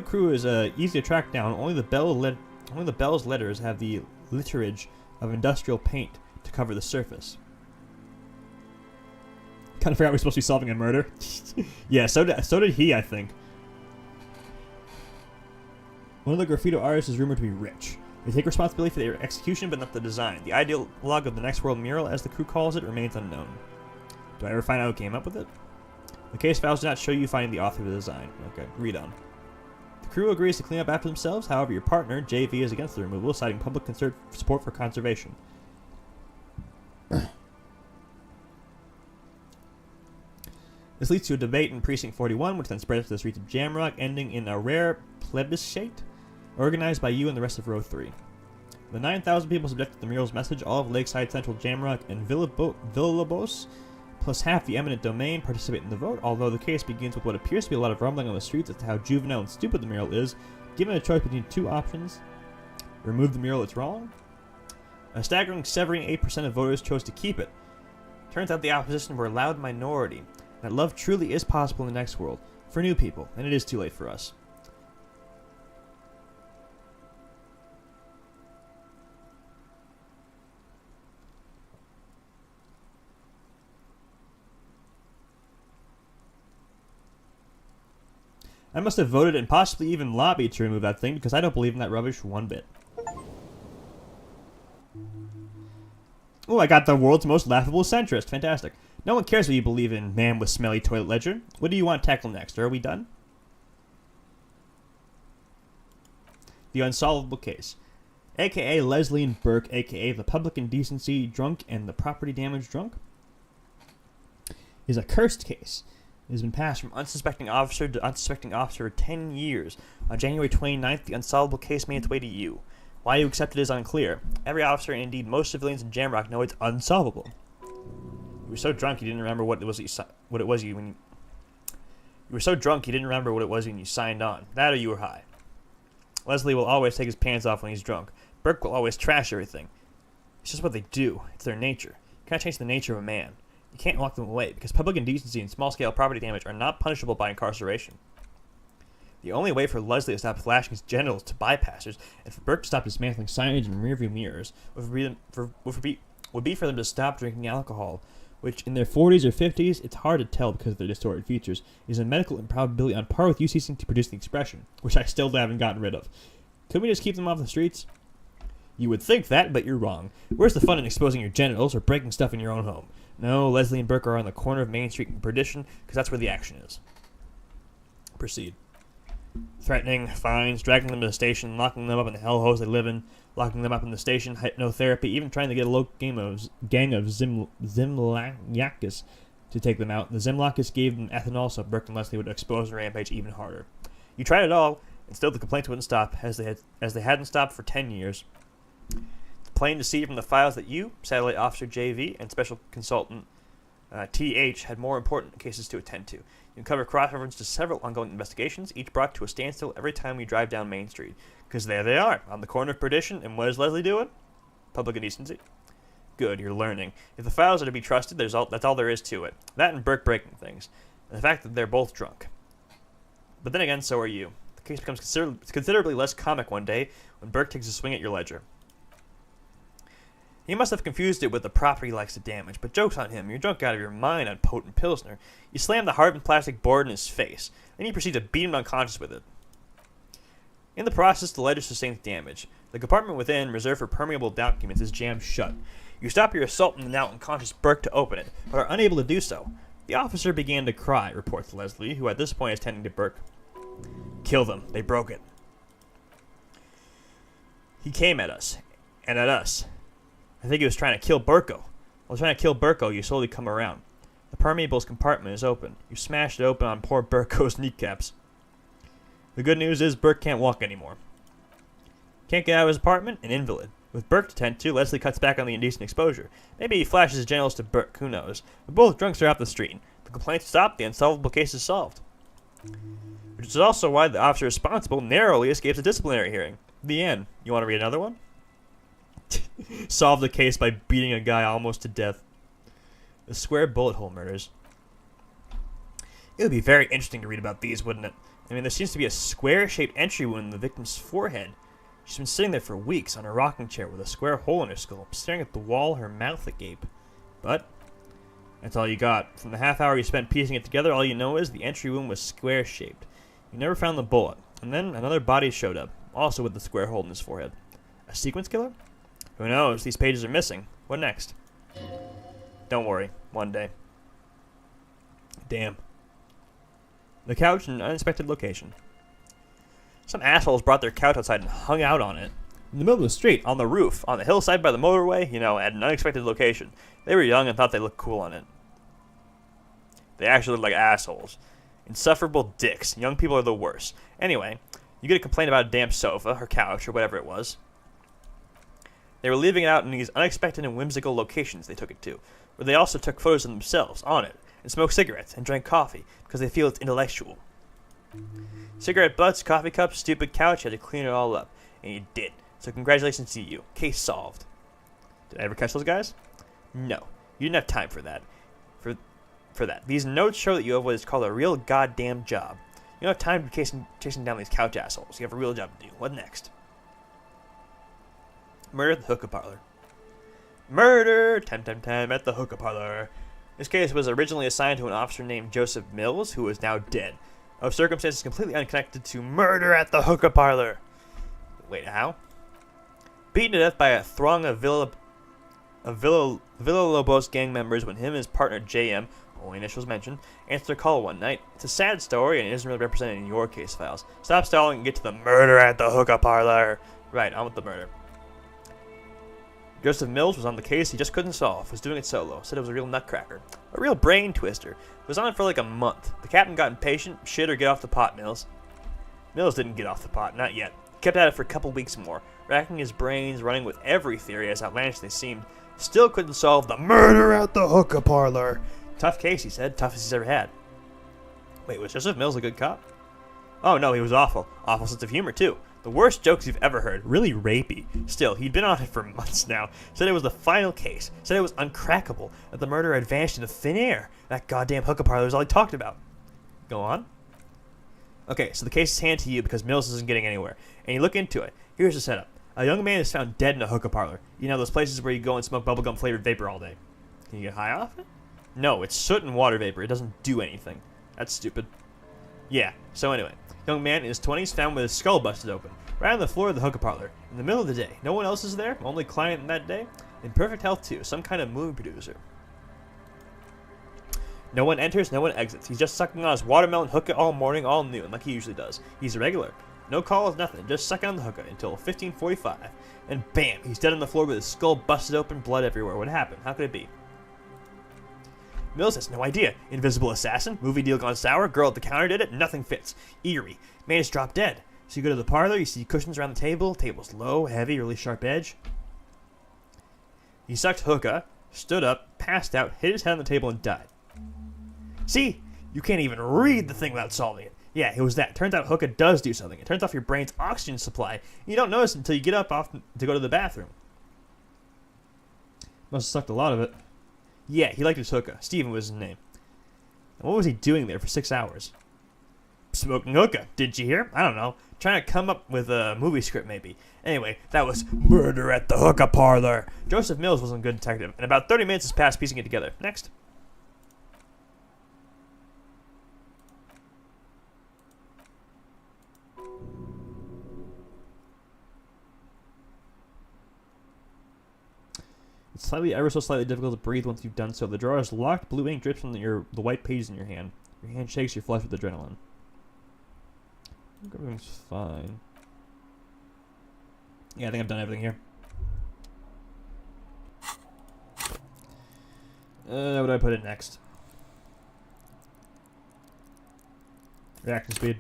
crew is easy to track down. Only the bell's letters have the litterage of industrial paint to cover the surface. Kind of forgot we're supposed to be solving a murder. Yeah, so did he, I think. One of the graffito artists is rumored to be rich. They take responsibility for their execution, but not the design. The ideologue of the next world mural, as the crew calls it, remains unknown. Do I ever find out who came up with it? The case files do not show you finding the author of the design. Okay, read on. The crew agrees to clean up after themselves. However, your partner, JV, is against the removal, citing public support for conservation. This leads to a debate in Precinct 41, which then spreads to the streets of Jamrock, ending in a rare plebiscite organized by you and the rest of Row 3. The 9,000 people subjected to the mural's message, all of Lakeside, Central Jamrock, and Villalobos, plus half the eminent domain, participate in the vote. Although the case begins with what appears to be a lot of rumbling on the streets as to how juvenile and stupid the mural is, given a choice between two options: remove the mural, it's wrong. A staggering 78% of voters chose to keep it. Turns out the opposition were a loud minority. That love truly is possible in the next world, for new people, and it is too late for us. I must have voted and possibly even lobbied to remove that thing, because I don't believe in that rubbish one bit. Oh, I got the world's most laughable centrist. Fantastic. No one cares what you believe in, man with smelly toilet ledger. What do you want to tackle next? Are we done? The unsolvable case. A.k.a. Leslie and Burke, a.k.a. the public indecency drunk and the property damage drunk, is a cursed case. It has been passed from unsuspecting officer to unsuspecting officer for 10 years. On January 29th, the unsolvable case made its way to you. Why you accept it is unclear. Every officer, and indeed most civilians in Jamrock, know it's unsolvable. You were so drunk you didn't remember what it was when you signed on. That or you were high. Leslie will always take his pants off when he's drunk. Burke will always trash everything. It's just what they do. It's their nature. You can't change the nature of a man. You can't lock them away, because public indecency and small-scale property damage are not punishable by incarceration. The only way for Leslie to stop flashing his genitals to bypassers and for Burke to stop dismantling signage and rearview mirrors would be for them to stop drinking alcohol, which in their 40s or 50s, it's hard to tell because of their distorted features, is a medical improbability on par with you ceasing to produce the expression, which I still haven't gotten rid of. Couldn't we just keep them off the streets? You would think that, but you're wrong. Where's the fun in exposing your genitals or breaking stuff in your own home? No, Leslie and Burke are on the corner of Main Street and Perdition, because that's where the action is. Proceed. threatening, fines, dragging them to the station, locking them up in the hellholes they live in, locking them up in the station, hypnotherapy, even trying to get a local gang of Zimlakis to take them out. The Zimlakis gave them ethanol so Burke and Leslie would expose and rampage even harder. You tried it all, and still the complaints wouldn't stop, as they hadn't stopped for 10 years. It's plain to see from the files that you, Satellite Officer JV, and Special Consultant TH had more important cases to attend to. You can cover cross-reference to several ongoing investigations, each brought to a standstill every time we drive down Main Street. Because there they are, on the corner of Perdition, and what is Leslie doing? Public indecency. Good, you're learning. If the files are to be trusted, that's all there is to it. That and Burke breaking things. And the fact that they're both drunk. But then again, so are you. The case becomes considerably less comic one day when Burke takes a swing at your ledger. He must have confused it with the property he likes to damage, but joke's on him. You're drunk out of your mind on potent Pilsner. You slam the hardened plastic board in his face, then you proceed to beat him unconscious with it. In the process, the ledger sustains damage. The compartment within, reserved for permeable documents, is jammed shut. You stop your assault on the now unconscious Burke to open it, but are unable to do so. The officer began to cry, reports Leslie, who at this point is tending to Burke. Kill them. They broke it. He came at us. And at us. I think he was trying to kill Burko. While trying to kill Burko, you slowly come around. The permeables compartment is open. You smash it open on poor Burko's kneecaps. The good news is Burke can't walk anymore. Can't get out of his apartment? An invalid. With Burke to tend to, Leslie cuts back on the indecent exposure. Maybe he flashes his genitals to Burke, who knows. But both drunks are off the street. The complaints stop, the unsolvable case is solved. Which is also why the officer responsible narrowly escapes a disciplinary hearing. The end. You want to read another one? Solve the case by beating a guy almost to death. The square bullet hole murders. It would be very interesting to read about these, wouldn't it? I mean, there seems to be a square-shaped entry wound in the victim's forehead. She's been sitting there for weeks on a rocking chair with a square hole in her skull, staring at the wall, her mouth agape. But that's all you got. From the half hour you spent piecing it together, all you know is the entry wound was square-shaped. You never found the bullet. And then another body showed up, also with the square hole in his forehead. A sequence killer? Who knows? These pages are missing. What next? Don't worry. One day. Damn. The couch in an unexpected location. Some assholes brought their couch outside and hung out on it. In the middle of the street, on the roof, on the hillside by the motorway, at an unexpected location. They were young and thought they looked cool on it. They actually looked like assholes. Insufferable dicks. Young people are the worst. Anyway, you get a complaint about a damp sofa, or couch, or whatever it was. They were leaving it out in these unexpected and whimsical locations they took it to, where they also took photos of themselves on it, and smoked cigarettes, and drank coffee, because they feel it's intellectual. Cigarette butts, coffee cups, stupid couch, you had to clean it all up, and you did. So congratulations to you. Case solved. Did I ever catch those guys? No. You didn't have time for that. For that. These notes show that you have what is called a real goddamn job. You don't have time to be chasing down these couch assholes. You have a real job to do. What next? Murder at the hookah parlor. Murder! Time at the hookah parlor. This case was originally assigned to an officer named Joseph Mills, who is now dead, of circumstances completely unconnected to murder at the hookah parlor. Wait, how? Beaten to death by a throng of Villalobos gang members when him and his partner JM, only initials mentioned, answered a call one night. It's a sad story and it isn't really represented in your case files. Stop stalling and get to the murder at the hookah parlor. Right, on with the murder. Joseph Mills was on the case he just couldn't solve, was doing it solo, said it was a real nutcracker. A real brain twister. Was on it for like a month. The captain got impatient, shit or get off the pot, Mills. Mills didn't get off the pot, not yet. Kept at it for a couple weeks more, racking his brains, running with every theory as outlandish they seemed. Still couldn't solve the murder at the hookah parlor. Tough case, he said, toughest he's ever had. Wait, was Joseph Mills a good cop? Oh no, he was awful. Awful sense of humor, too. The worst jokes you've ever heard. Really rapey. Still, he'd been on it for months now. Said it was the final case. Said it was uncrackable. That the murderer had vanished into thin air. That goddamn hookah parlor was all he talked about. Go on. Okay, so the case is handed to you because Mills isn't getting anywhere. And you look into it. Here's the setup. A young man is found dead in a hookah parlor. You know, those places where you go and smoke bubblegum flavored vapor all day. Can you get high off it? No, it's soot and water vapor. It doesn't do anything. That's stupid. Yeah, so anyway. Young man in his 20s found with his skull busted open, right on the floor of the hookah parlor, in the middle of the day. No one else is there, only client that day. In perfect health too, some kind of movie producer. No one enters, no one exits. He's just sucking on his watermelon hookah all morning, all noon, like he usually does. He's a regular. No calls, nothing. Just sucking on the hookah until 15:45. And bam, he's dead on the floor with his skull busted open, blood everywhere. What happened? How could it be? Mills has no idea. Invisible assassin, movie deal gone sour, girl at the counter did it, nothing fits. Eerie. Man is dropped dead. So you go to the parlor, you see cushions around the table, table's low, heavy, really sharp edge. He sucked hookah, stood up, passed out, hit his head on the table, and died. See? You can't even read the thing without solving it. Yeah, it was that. Turns out hookah does do something. It turns off your brain's oxygen supply. You don't notice until you get up off to go to the bathroom. Must have sucked a lot of it. Yeah, he liked his hookah. Steven was his name. And what was he doing there for 6 hours? Smoking hookah. Didn't you hear? I don't know. Trying to come up with a movie script, maybe. Anyway, that was Murder at the Hookah Parlor. Joseph Mills wasn't a good detective, and about 30 minutes has passed piecing it together. Next. It's ever so slightly difficult to breathe once you've done so. The drawer is locked, blue ink drips from the white pages in your hand. Your hand shakes, you're flushed with adrenaline. I think everything's fine. Yeah, I think I've done everything here. What do I put in next? Reaction speed.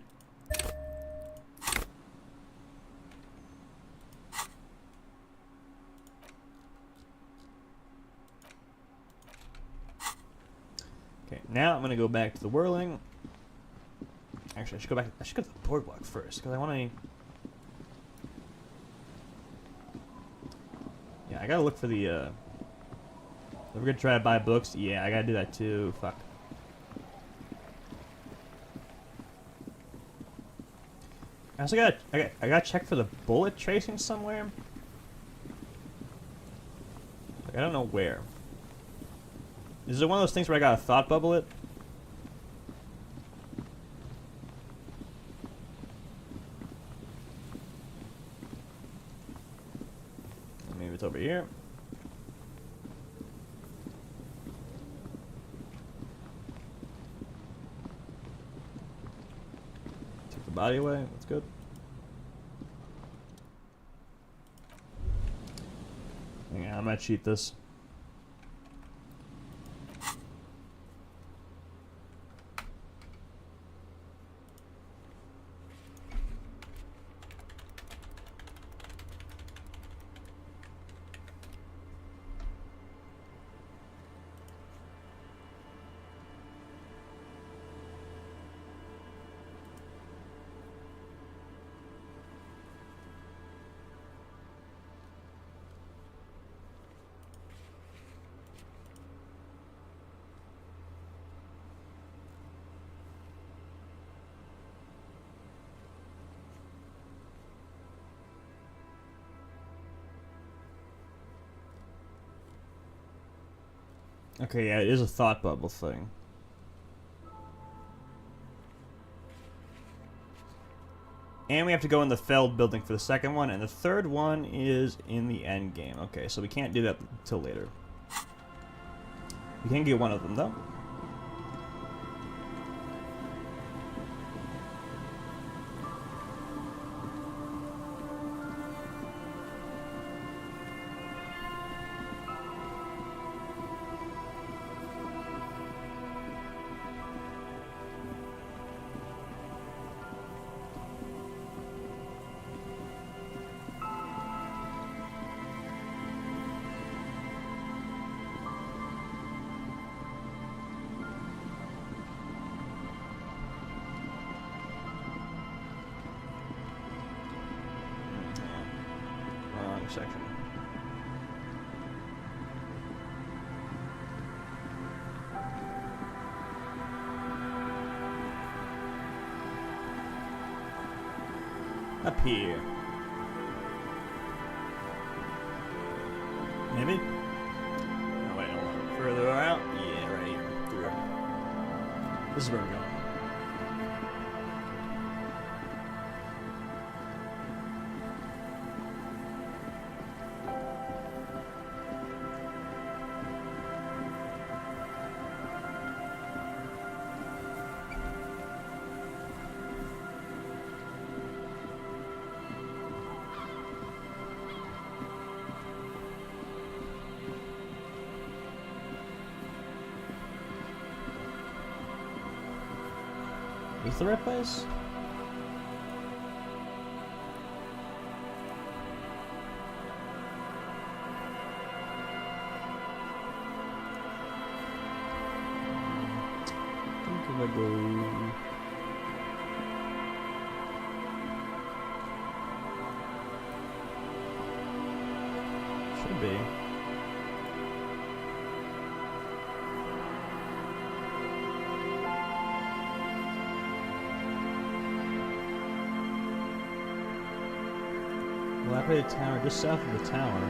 Okay, now I'm gonna go back to the whirling. Actually, I should go back. I should go to the boardwalk first because I want to. Yeah, I gotta look for the. We're gonna try to buy books. Yeah, I gotta do that too. Fuck. I also gotta. I gotta check for the bullet tracing somewhere. Like, I don't know where. Is it one of those things where I gotta thought bubble it? Maybe it's over here. Take the body away. That's good. Hang on, I might cheat this. Okay, yeah, it is a thought bubble thing. And we have to go in the Feld building for the second one, and the third one is in the end game. Okay, so we can't do that until later. We can get one of them, though. Section. Up here. Maybe? Oh wait, hold on. Further out? Yeah, right here. Through. This is where we're going. Is this the right place? I think if I go... Should be. Dilapidated tower just south of the tower.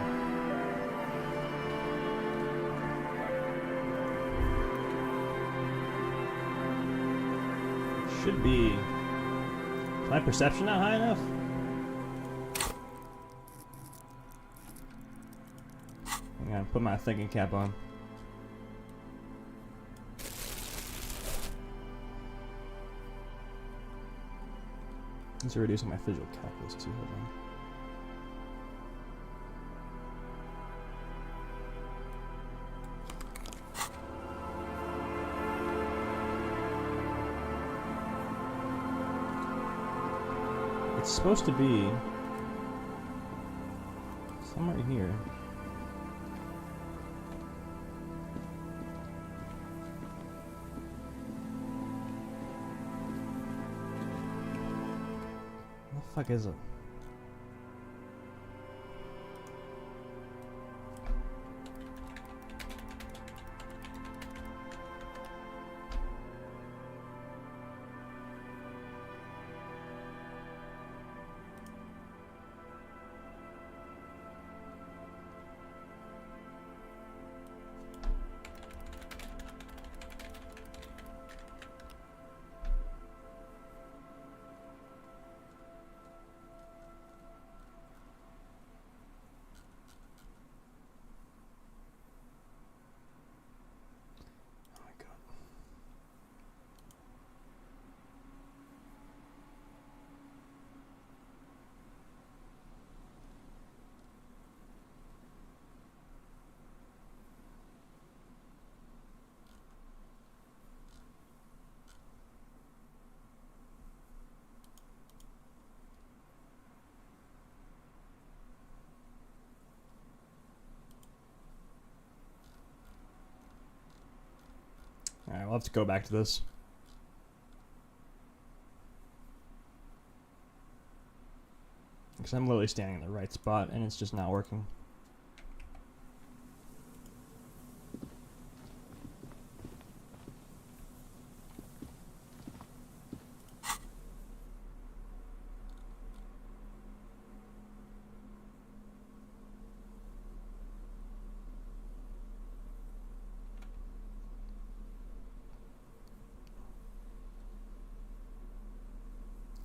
Should be. Is my perception not high enough? Hang on, put my thinking cap on. These are reducing my visual calculus too. Hold on. It's supposed to be somewhere here. What the fuck is it? Alright, we'll have to go back to this. Because I'm literally standing in the right spot and it's just not working.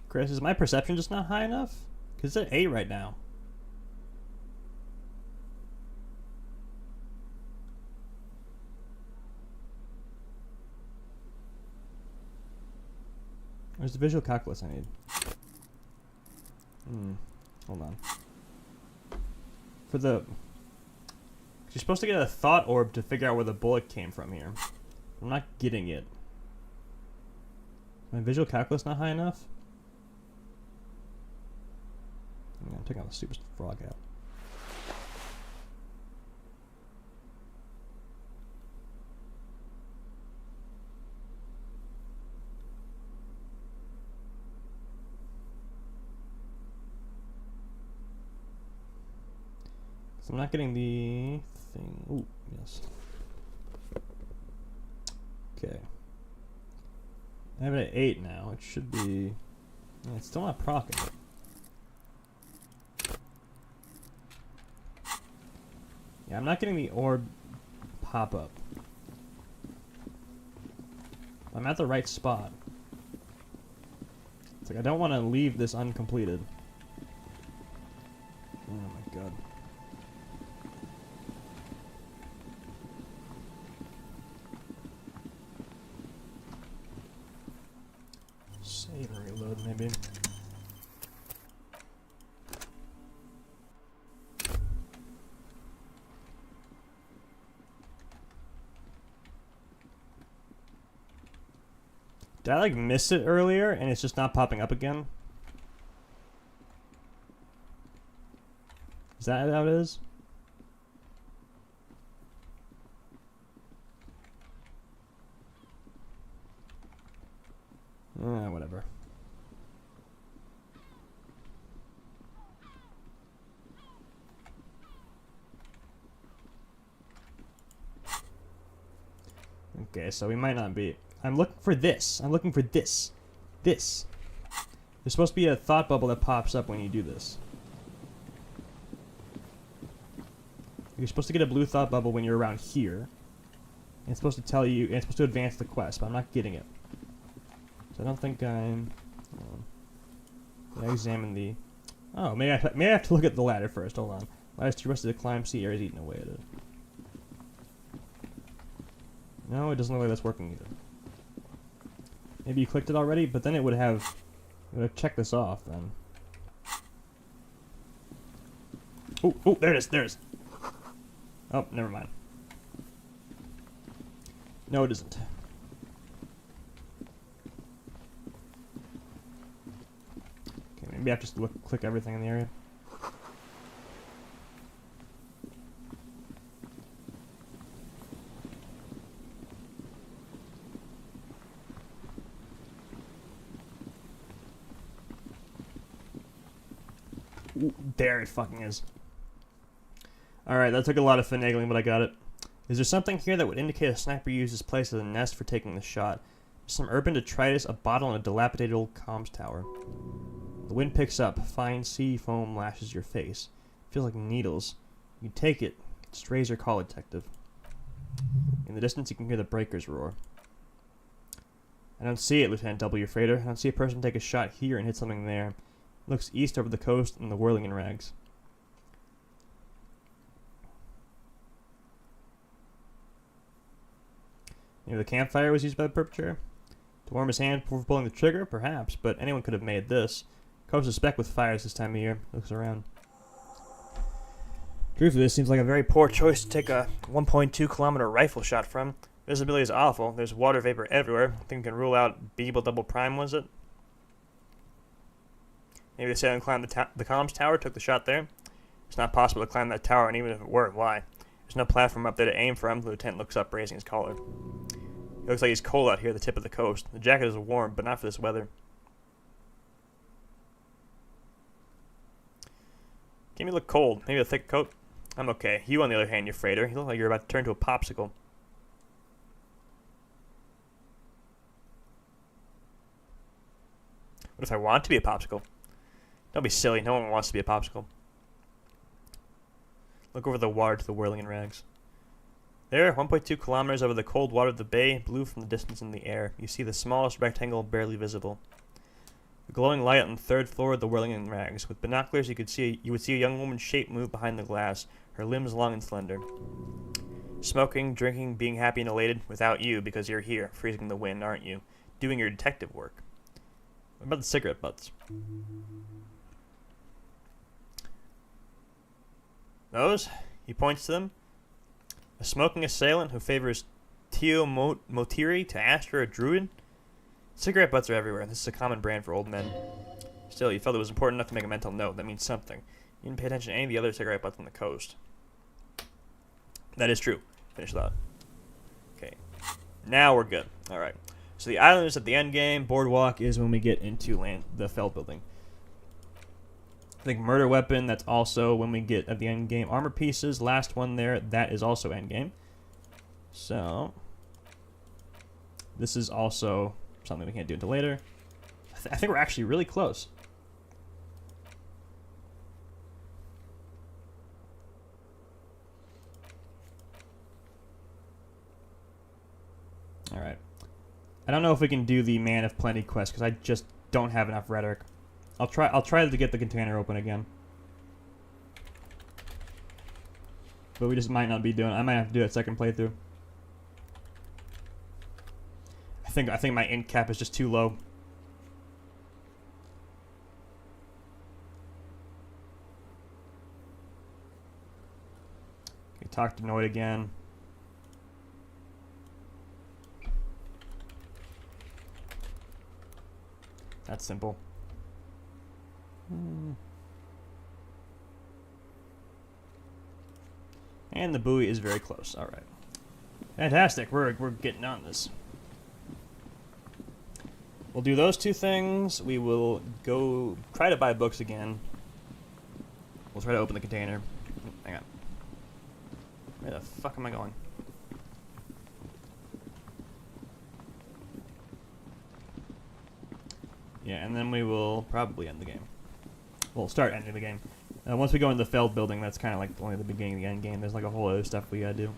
Chris, is my perception just not high enough? Because it's at 8 right now. Where's the visual calculus I need? Hold on. For the... You're supposed to get a thought orb to figure out where the bullet came from here. I'm not getting it. My visual calculus not high enough? I'm taking the stupid frog out. So I'm not getting the thing. Ooh, yes. Okay. I have it at 8 now. It should be... Yeah, it's still not proccing. Yeah, I'm not getting the orb pop up. I'm at the right spot. It's like I don't want to leave this uncompleted. Oh my god. Save and reload maybe. Did I like miss it earlier and it's just not popping up again? Is that how it is? Whatever. Okay, so we might not be. I'm looking for this. I'm looking for this. This. There's supposed to be a thought bubble that pops up when you do this. You're supposed to get a blue thought bubble when you're around here. And it's supposed to tell you, and it's supposed to advance the quest, but I'm not getting it. So I don't think I'm... I examine the... Oh, may I have to look at the ladder first. Hold on. Ladder's too rusted to climb, see areas eaten away at it. No, it doesn't look like that's working either. Maybe you clicked it already, but then it would have... It would have checked this off, then. Oh, there it is, there it is. Oh, never mind. No, it isn't. Okay, maybe I have to click everything in the area. Ooh, there it fucking is. Alright, that took a lot of finagling, but I got it. Is there something here that would indicate a sniper used this place as a nest for taking the shot? Some urban detritus, a bottle, and a dilapidated old comms tower. The wind picks up. Fine sea foam lashes your face. Feels like needles. You take it. It's Razor Call Detective. In the distance, you can hear the breakers roar. I don't see it, Lieutenant W. Freighter. I don't see a person take a shot here and hit something there. It looks east over the coast and the whirling in rags. Maybe the campfire was used by the perpetrator? To warm his hand before pulling the trigger? Perhaps, but anyone could have made this. Comes to spec with fires this time of year. Looks around. Truthfully, this seems like a very poor choice to take a 1.2 kilometer rifle shot from. Visibility is awful. There's water vapor everywhere. I think we can rule out Beeble Double Prime, was it? Maybe the assailant climbed the comms tower, took the shot there. It's not possible to climb that tower, and even if it were, why? There's no platform up there to aim from. The lieutenant looks up, raising his collar. It looks like he's cold out here at the tip of the coast. The jacket is warm, but not for this weather. Can you look cold? Maybe a thick coat? I'm okay. You, on the other hand, you freighter. You look like you're about to turn to a popsicle. What if I want to be a popsicle? Don't be silly. No one wants to be a popsicle. Look over the water to the whirling in rags. There, 1.2 kilometers over the cold water of the bay, blue from the distance in the air. You see the smallest rectangle barely visible. A glowing light on the third floor of the whirling in rags. With binoculars, you would see a young woman's shape move behind the glass, her limbs long and slender. Smoking, drinking, being happy and elated, without you, because you're here, freezing the wind, aren't you? Doing your detective work. What about the cigarette butts? Those? He points to them. A smoking assailant who favors Teo Motiri to Astra or Druid? Cigarette butts are everywhere. This is a common brand for old men. Still, you felt it was important enough to make a mental note. That means something. You didn't pay attention to any of the other cigarette butts on the coast. That is true. Finish that. Okay. Now we're good. Alright. So the island is at the end game. Boardwalk is when we get into the Feld building. I think murder weapon, that's also when we get at the end game. Armor pieces, last one there, that is also end game. So, this is also something we can't do until later. I think we're actually really close. Alright. I don't know if we can do the Man of Plenty quest, because I just don't have enough rhetoric. I'll try to get the container open again. But we just might not be doing it. I might have to do that second playthrough. I think my int cap is just too low. Okay, talk to Noid again. That's simple. And the buoy is very close. All right. Fantastic. We're getting on this. We'll do those two things. We will go try to buy books again. We'll try to open the container. Hang on. Where the fuck am I going? Yeah, and then we will probably end the game. We'll start ending the game. Once we go into the Feld building, that's kind of like only the beginning of the end game. There's like a whole other stuff we gotta do.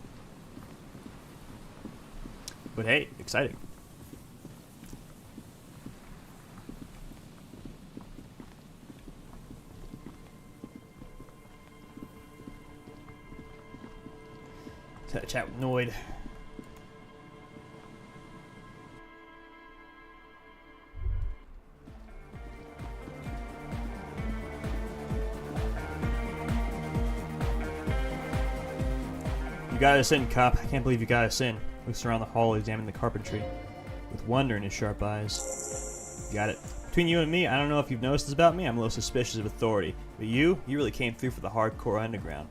But hey, exciting. Chat with Noid. You got us in, cop. I can't believe you got us in. Looks around the hall, examining the carpentry with wonder in his sharp eyes. Got it. Between you and me, I don't know if you've noticed this about me. I'm a little suspicious of authority. But you really came through for the hardcore underground.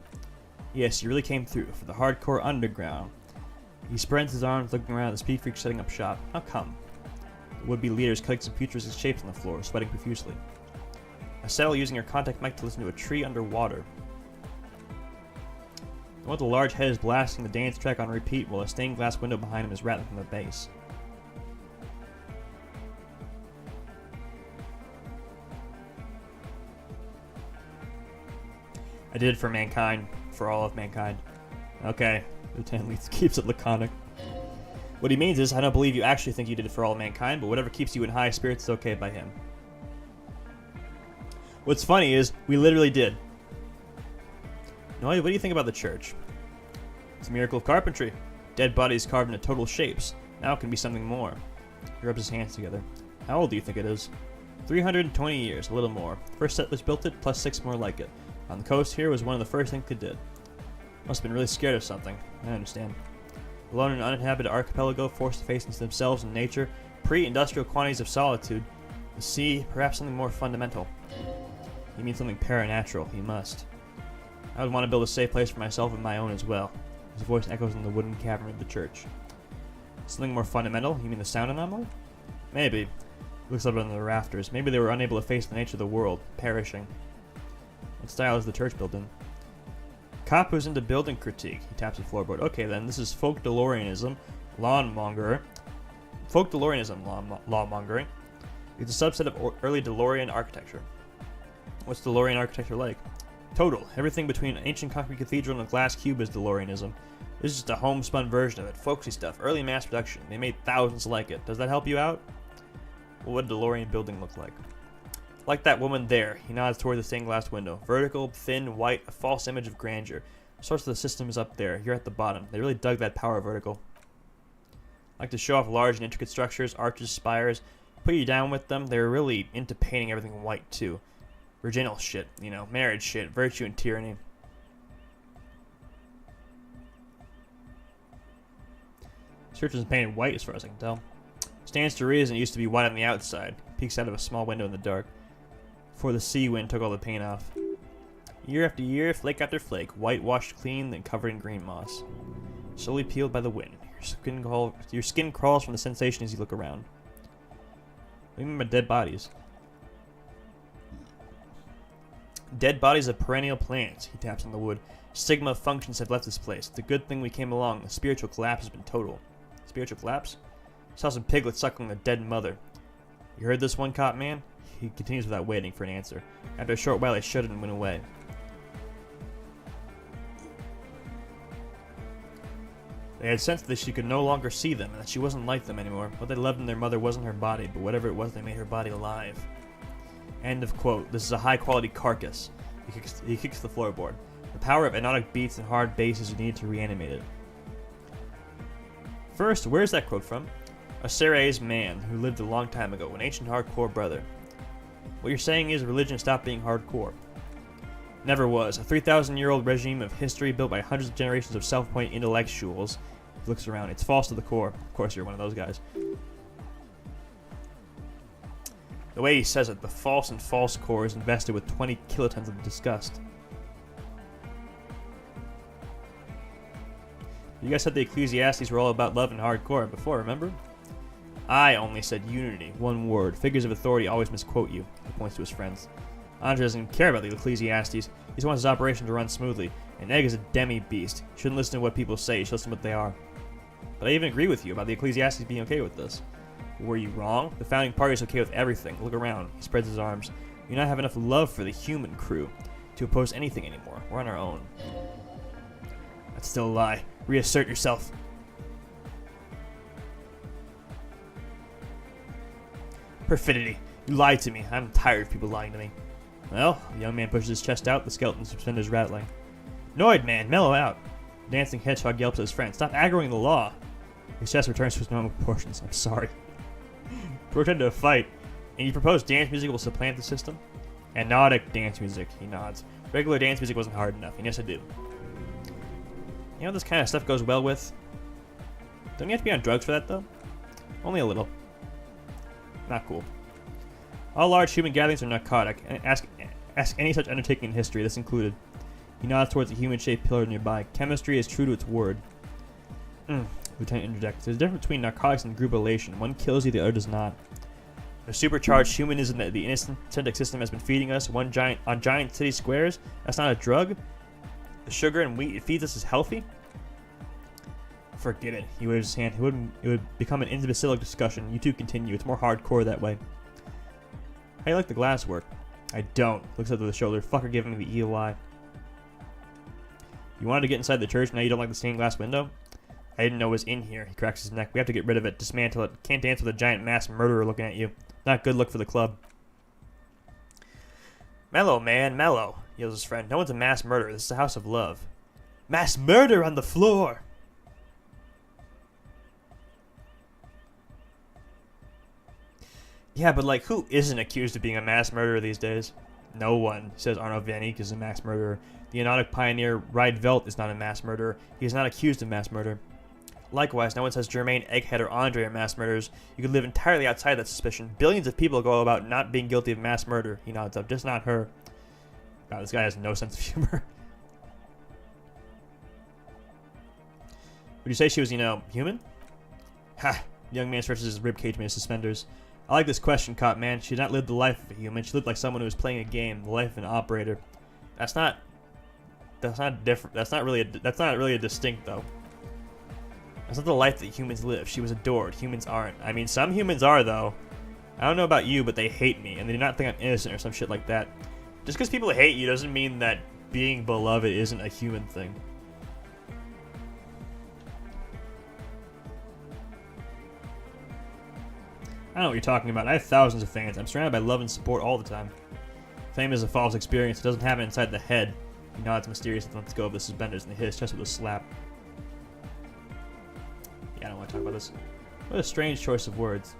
Yes, you really came through for the hardcore underground. He spreads his arms, looking around at the speed freak setting up shop. How come? The would-be leaders cutting some futuristic shapes on the floor, sweating profusely. I settle using your contact mic to listen to a tree underwater. The one with the large head is blasting the dance track on repeat while a stained glass window behind him is rattling from the bass. I did it for mankind. For all of mankind. Okay. Lieutenant Leeds keeps it laconic. What he means is, I don't believe you actually think you did it for all of mankind, but whatever keeps you in high spirits is okay by him. What's funny is, we literally did. Noy, what do you think about the church? It's a miracle of carpentry. Dead bodies carved into total shapes. Now it can be something more. He rubs his hands together. How old do you think it is? 320 years, a little more. First settlers built it, plus 6 more like it. On the coast here was one of the first things they did. Must have been really scared of something. I understand. Alone in an uninhabited archipelago, forced to face into themselves and nature, pre-industrial quantities of solitude, the sea, perhaps something more fundamental. He means something paranatural. He must. I would want to build a safe place for myself and my own as well. His voice echoes in the wooden cavern of the church. Something more fundamental? You mean the sound anomaly? Maybe. He looks up under the rafters. Maybe they were unable to face the nature of the world, perishing. What style is the church built in? Cop who's into building critique. He taps the floorboard. Okay then, this is folk DeLoreanism, lawmongering. Folk DeLoreanism, lawmongering. It's a subset of early DeLorean architecture. What's DeLorean architecture like? Total. Everything between an ancient concrete cathedral and a glass cube is DeLoreanism. This is just a homespun version of it. Folksy stuff. Early mass production. They made thousands like it. Does that help you out? What would a DeLorean building look like? Like that woman there. He nods toward the stained glass window. Vertical, thin, white, a false image of grandeur. The source of the system is up there. You're at the bottom. They really dug that power vertical. Like to show off large and intricate structures, arches, spires. Put you down with them. They were really into painting everything white, too. Virginal shit, you know, marriage shit, virtue and tyranny. Church is painted white as far as I can tell. Stands to reason it used to be white on the outside. Peeks out of a small window in the dark. Before the sea wind took all the paint off. Year after year, flake after flake, whitewashed clean, then covered in green moss. Slowly peeled by the wind. Your skin crawls from the sensation as you look around. What do you mean by dead bodies? Dead bodies of perennial plants. He taps on the wood. Sigma functions have left this place. It's a good thing we came along. The spiritual collapse has been total. Spiritual collapse? Saw some piglets suckling a dead mother. You heard this one, cop man? He continues without waiting for an answer. After a short while, they shuddered and went away. They had sensed that she could no longer see them, and that she wasn't like them anymore. What they loved in their mother wasn't her body, but whatever it was, they made her body alive. End of quote. This is a high-quality carcass. He kicks the floorboard. The power of anotic beats and hard basses you need to reanimate it. First, where's that quote from? A Ceres man who lived a long time ago, an ancient hardcore brother. What you're saying is religion stopped being hardcore. Never was. A 3,000-year-old regime of history built by hundreds of generations of self-appointed intellectuals. He looks around. It's false to the core. Of course, you're one of those guys. The way he says it, the false and false core is invested with 20 kilotons of disgust. You guys said the Ecclesiastes were all about love and hardcore before, remember? I only said unity, one word. Figures of authority always misquote you, he points to his friends. Andre doesn't care about the Ecclesiastes. He just wants his operation to run smoothly. An egg is a demi-beast. You shouldn't listen to what people say, you should listen to what they are. But I even agree with you about the Ecclesiastes being okay with this. Were you wrong? The founding party is okay with everything. Look around. He spreads his arms. You not have enough love for the human crew to oppose anything anymore. We're on our own. That's still a lie. Reassert yourself. Perfidy. You lied to me. I'm tired of people lying to me. Well, the young man pushes his chest out, the skeleton suspenders rattling. Annoyed man, mellow out. The dancing hedgehog yelps at his friend. Stop aggroing the law. His chest returns to his normal proportions. I'm sorry. Broke into a fight, and you propose dance music will supplant the system? Animatic dance music, he nods. Regular dance music wasn't hard enough, and yes I do. You know what this kind of stuff goes well with? Don't you have to be on drugs for that, though? Only a little. Not cool. All large human gatherings are narcotic, and ask any such undertaking in history, this included. He nods towards a human-shaped pillar nearby. Chemistry is true to its word. Lieutenant interjects. There's a difference between narcotics and group elation. One kills you, the other does not. The supercharged humanism that the innocent synthetic system has been feeding us on giant city squares, that's not a drug? The sugar and wheat it feeds us is healthy? Forget it. He waves his hand. It would become an imbecilic discussion. You two continue. It's more hardcore that way. How do you like the glass work? I don't. Looks over the shoulder. Fucker giving me the ELY. You wanted to get inside the church, now you don't like the stained glass window? I didn't know it was in here. He cracks his neck. We have to get rid of it. Dismantle it. Can't dance with a giant mass murderer looking at you. Not good look for the club. Mellow, man, mellow, yells his friend. No one's a mass murderer. This is a house of love. Mass murder on the floor! Yeah, but like, who isn't accused of being a mass murderer these days? No one, says Arno Van Eyck is a mass murderer. The Anotic pioneer Ride Velt is not a mass murderer. He is not accused of mass murder. Likewise, no one says Germain, Egghead, or Andre are mass murderers. You could live entirely outside that suspicion. Billions of people go about not being guilty of mass murder. He nods up, just not her. God, this guy has no sense of humor. Would you say she was, human? Ha! The young man stretches his ribcage in his suspenders. I like this question, cop man. She did not live the life of a human. She lived like someone who was playing a game, the life of an operator. That's not different. That's not really a distinct though. That's not the life that humans live. She was adored. Humans aren't. I mean, some humans are though. I don't know about you, but they hate me, and they do not think I'm innocent or some shit like that. Just because people hate you doesn't mean that being beloved isn't a human thing. I don't know what you're talking about. I have thousands of fans. I'm surrounded by love and support all the time. Fame is a false experience. It doesn't happen inside the head. He nods mysteriously and lets go of the suspenders and they hit his chest with a slap. Yeah, I don't want to talk about this. What a strange choice of words.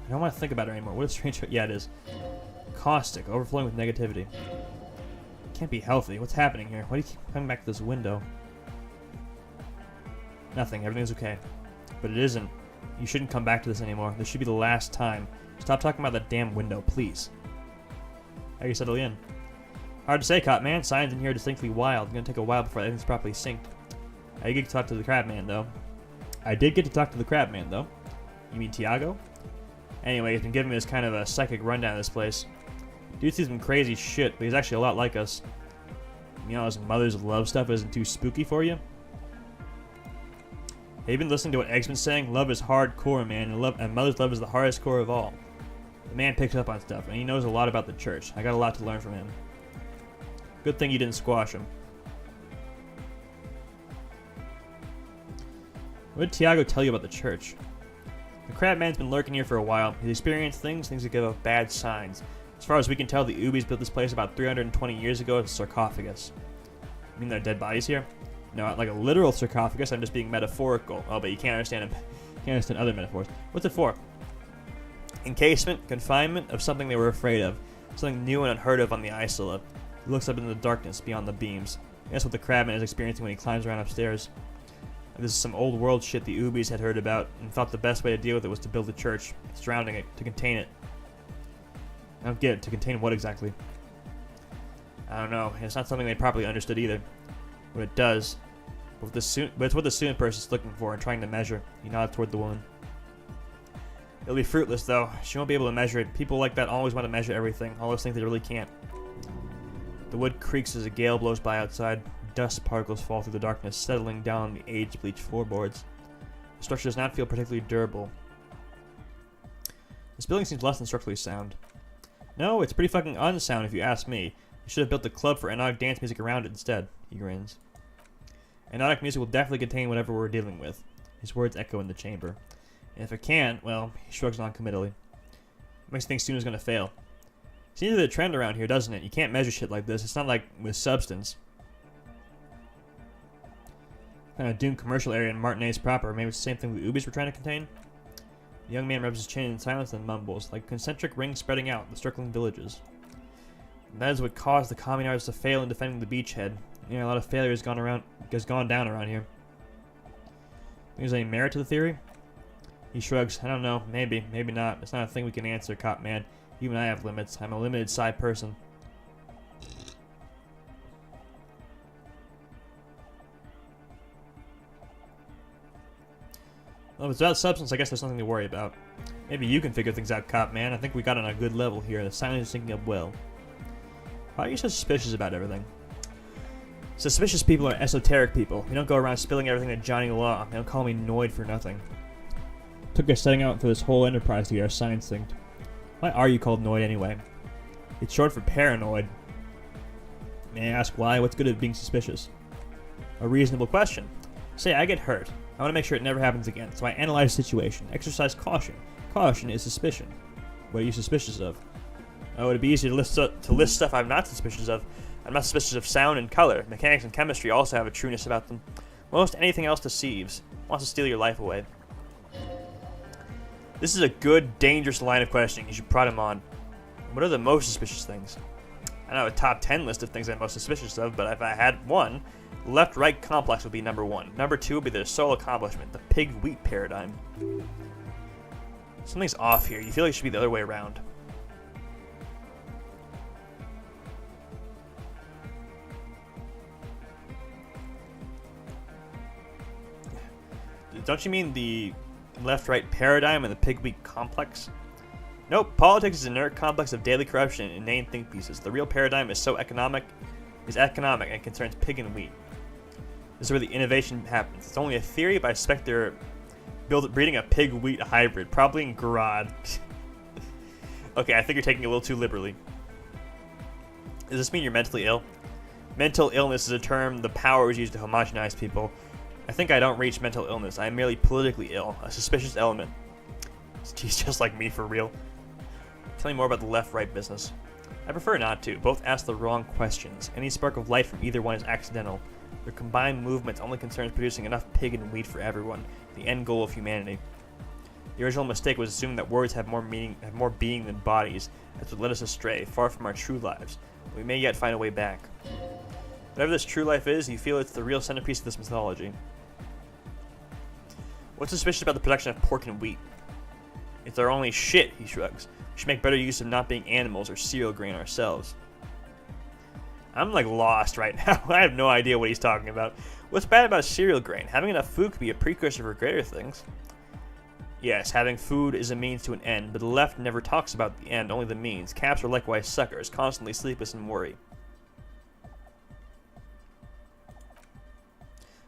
I don't want to think about it anymore. What a strange choice. Yeah, it is. Caustic, overflowing with negativity. Can't be healthy. What's happening here? Why do you keep coming back to this window? Nothing. Everything's okay. But it isn't. You shouldn't come back to this anymore. This should be the last time. Stop talking about that damn window, please. How you settle in? Hard to say, cop man. Signs in here are distinctly wild. It's gonna take a while before everything's properly synced. I did get to talk to the crab man, though. You mean Tiago? Anyway, he's been giving me this kind of a psychic rundown of this place. Dude sees some crazy shit, but he's actually a lot like us. His mother's love stuff isn't too spooky for you? Have you been listening to what Egg's been saying? Love is hardcore, man, and mother's love is the hardest core of all. The man picks up on stuff, and he knows a lot about the church. I got a lot to learn from him. Good thing you didn't squash him. What did Tiago tell you about the church? The crab man's been lurking here for a while. He's experienced things that give off bad signs. As far as we can tell, the Ubis built this place about 320 years ago as a sarcophagus. You mean there are dead bodies here? No, not like a literal sarcophagus. I'm just being metaphorical. Oh, but you can't understand them. You can't understand other metaphors. What's it for? Encasement, confinement of something they were afraid of. Something new and unheard of on the Isola. He looks up into the darkness beyond the beams. That's what the crabman is experiencing when he climbs around upstairs. This is some old world shit the Ubis had heard about and thought the best way to deal with it was to build a church surrounding it to contain it. I don't get it. To contain what exactly? I don't know. It's not something they properly understood either. What it does. But it's what the student person's looking for and trying to measure. He nods toward the woman. It'll be fruitless, though. She won't be able to measure it. People like that always want to measure everything. Always think they really can't. The wood creaks as a gale blows by outside. Dust particles fall through the darkness, settling down the age-bleached floorboards. The structure does not feel particularly durable. This building seems less than structurally sound. No, it's pretty fucking unsound if you ask me. You should have built a club for anodic dance music around it instead. He grins. Anodic music will definitely contain whatever we're dealing with. His words echo in the chamber. And if it can't, well, he shrugs non-committally. It makes you think Stuna's gonna fail. Seems to be the trend around here, doesn't it? You can't measure shit like this. It's not like with substance. Kind of doomed commercial area in Martinez proper. Maybe it's the same thing the Ubis were trying to contain? The young man rubs his chin in silence and mumbles, like concentric rings spreading out, the circling villages. And that is what caused the communards to fail in defending the beachhead. You know, a lot of failure has gone down around here. Think there's any merit to the theory? He shrugs. I don't know. Maybe. Maybe not. It's not a thing we can answer, cop man. Even I have limits. I'm a limited side person. Well, if it's about substance, I guess there's nothing to worry about. Maybe you can figure things out, cop man. I think we got on a good level here. The silence is syncing up well. Why are you so suspicious about everything? Suspicious people are esoteric people. We don't go around spilling everything to Johnny Law. They don't call me Noid for nothing. Took us setting out for this whole enterprise to get our science synced. Why are you called Noid anyway? It's short for paranoid. May I ask why? What's good at being suspicious? A reasonable question. Say I get hurt. I want to make sure it never happens again, so I analyze the situation. Exercise caution. Caution is suspicion. What are you suspicious of? Oh, it'd be easy to list stuff I'm not suspicious of. I'm not suspicious of sound and color. Mechanics and chemistry also have a trueness about them. Most anything else deceives. Wants to steal your life away. This is a good, dangerous line of questioning. You should prod him on. What are the most suspicious things? I know a top 10 list of things I'm most suspicious of, but if I had one, left-right complex would be number 1. Number 2 would be their sole accomplishment, the pig-wheat paradigm. Something's off here. You feel like it should be the other way around. Don't you mean the left-right paradigm and the pig-wheat complex? Nope, politics is an inert complex of daily corruption and inane think pieces. The real paradigm is economic and concerns pig and wheat. This is where the innovation happens. It's only a theory, but I suspect they're breeding a pig-wheat hybrid, probably in Grod. Okay, I think you're taking it a little too liberally. Does this mean you're mentally ill? Mental illness is a term the power is used to homogenize people. I think I don't reach mental illness. I am merely politically ill, a suspicious element. He's just like me for real. Tell me more about the left-right business. I prefer not to. Both ask the wrong questions. Any spark of light from either one is accidental. Their combined movements only concerns producing enough pig and wheat for everyone, the end goal of humanity. The original mistake was assuming that words have more being than bodies. That's what led us astray, far from our true lives. We may yet find a way back. Whatever this true life is, you feel it's the real centerpiece of this mythology. What's suspicious about the production of pork and wheat? It's our only shit, he shrugs. We should make better use of not being animals or cereal grain ourselves. I'm like lost right now. I have no idea what he's talking about. What's bad about cereal grain? Having enough food could be a precursor for greater things. Yes, having food is a means to an end, but the left never talks about the end, only the means. Caps are likewise suckers, constantly sleepless and worry.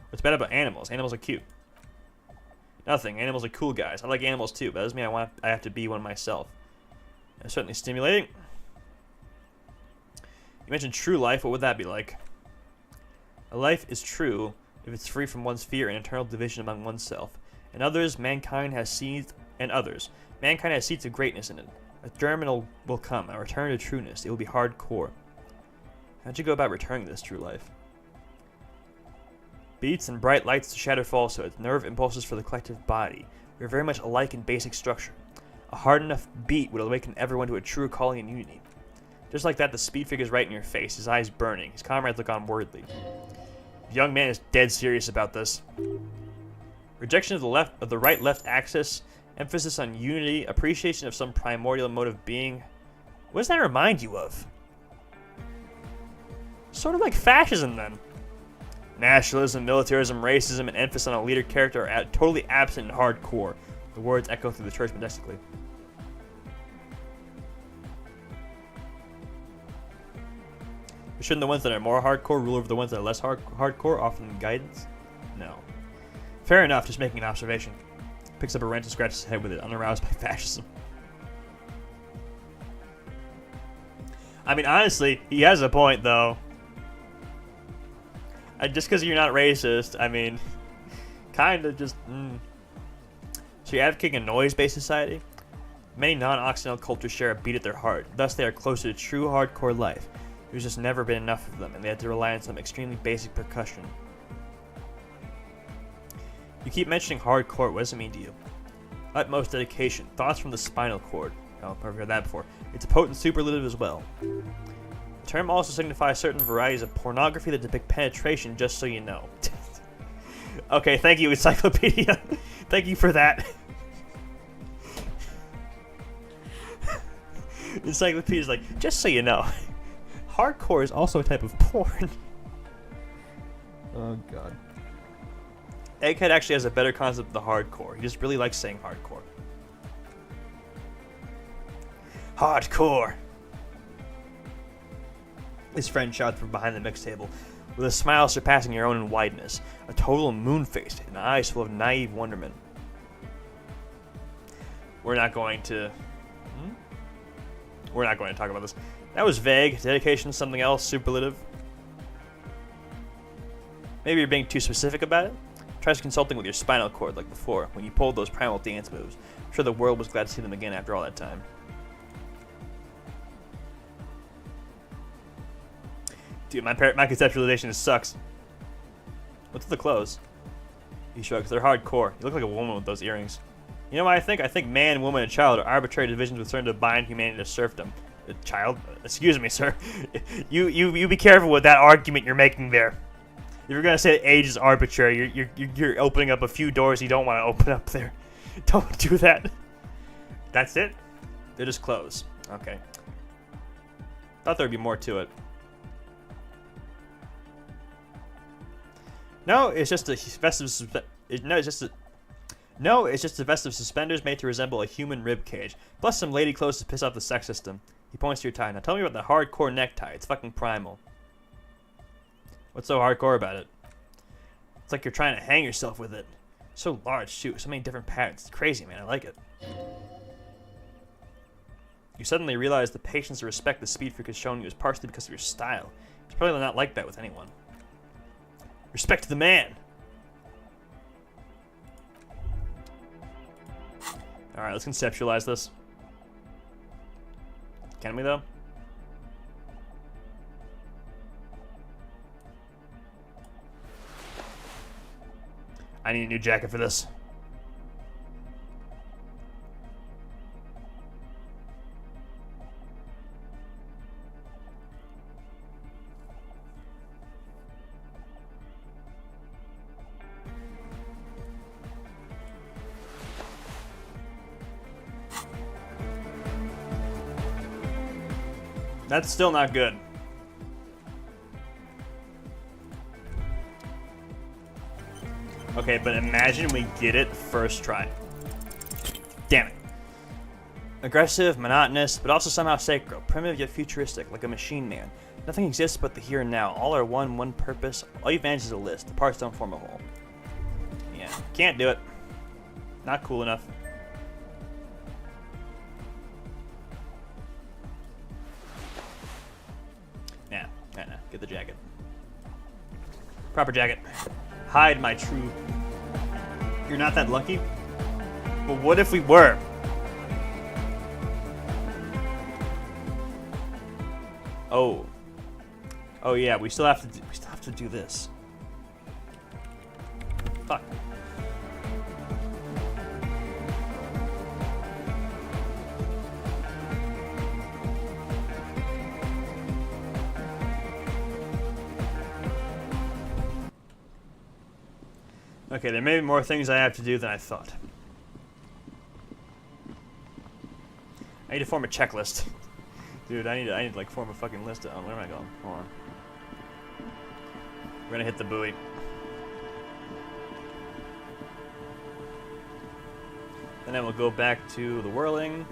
What's bad about animals? Animals are cute. Nothing. Animals are cool guys. I like animals too, but that doesn't mean I have to be one myself. It's certainly stimulating. You mentioned true life. What would that be like? A life is true if it's free from one's fear and internal division among oneself. In others, mankind has seeds of greatness in it. A terminal will come, a return to trueness. It will be hardcore. How'd you go about returning this true life? Beats and bright lights to shatter falsehoods, nerve impulses for the collective body. We are very much alike in basic structure. A hard enough beat would awaken everyone to a true calling and unity. Just like that, the speed figure's right in your face, his eyes burning. His comrades look on worriedly. The young man is dead serious about this. Rejection of the right-left axis, emphasis on unity, appreciation of some primordial mode of being. What does that remind you of? Sort of like fascism, then. Nationalism, militarism, racism, and emphasis on a leader character are totally absent in hardcore. The words echo through the church majestically. But shouldn't the ones that are more hardcore rule over the ones that are less hardcore, offering them guidance? No. Fair enough, just making an observation. Picks up a wrench and scratches his head with it, unaroused by fascism. I mean, honestly, he has a point, though. Just because you're not racist, I mean, kind of just... So you're advocating a noise-based society? Many non-Occidental cultures share a beat at their heart. Thus, they are closer to true hardcore life. There's just never been enough of them, and they had to rely on some extremely basic percussion. You keep mentioning hardcore. What does it mean to you? Utmost dedication. Thoughts from the spinal cord. Oh, I've heard that before. It's a potent superlative as well. The term also signifies certain varieties of pornography that depict penetration, just so you know. Okay, thank you, Encyclopedia. Thank you for that. Encyclopedia's like, just so you know. Hardcore is also a type of porn. Oh, God. Egghead actually has a better concept of the hardcore. He just really likes saying hardcore. Hardcore! His friend shouts from behind the mix table, with a smile surpassing your own in wideness, a total moon-faced, and eyes full of naive wonderment. We're not going to talk about this. That was vague. Dedication, something else, superlative. Maybe you're being too specific about it. Try consulting with your spinal cord like before, when you pulled those primal dance moves. I'm sure the world was glad to see them again after all that time. Dude, my conceptualization sucks. What's the clothes? He shrugs. They're hardcore. You look like a woman with those earrings. You know what I think? I think man, woman, and child are arbitrary divisions concerned to bind humanity to serfdom. Child? Excuse me, sir. You be careful with that argument you're making there. If you're gonna say that age is arbitrary, you're opening up a few doors you don't want to open up there. Don't do that. That's it? They're just clothes. Okay. Thought there'd be more to it. No, it's just a vest of it's just a vest of suspenders made to resemble a human rib cage, plus some lady clothes to piss off the sex system. He points to your tie. Now tell me about the hardcore necktie. It's fucking primal. What's so hardcore about it? It's like you're trying to hang yourself with it. So large, too. So many different patterns. It's crazy, man. I like it. You suddenly realize the patience and respect the Speed Freak has shown you is partially because of your style. It's probably not like that with anyone. Respect to the man! Alright, let's conceptualize this. Can we, though? I need a new jacket for this. That's still not good. Okay, but imagine we get it first try. Damn it. Aggressive, monotonous, but also somehow sacred. Primitive yet futuristic, like a machine man. Nothing exists but the here and now. All are one purpose. All you've managed is a list. The parts don't form a whole. Yeah, can't do it. Not cool enough. Nah, get the jacket. Proper jacket. Hide my true... You're not that lucky? But what if we were? Oh. Oh yeah, we still have to do this. Fuck. Okay, there may be more things I have to do than I thought. I need to form a checklist. Dude, I need to like form a fucking list of, where am I going? Hold on. We're gonna hit the buoy. And then we'll go back to the whirling,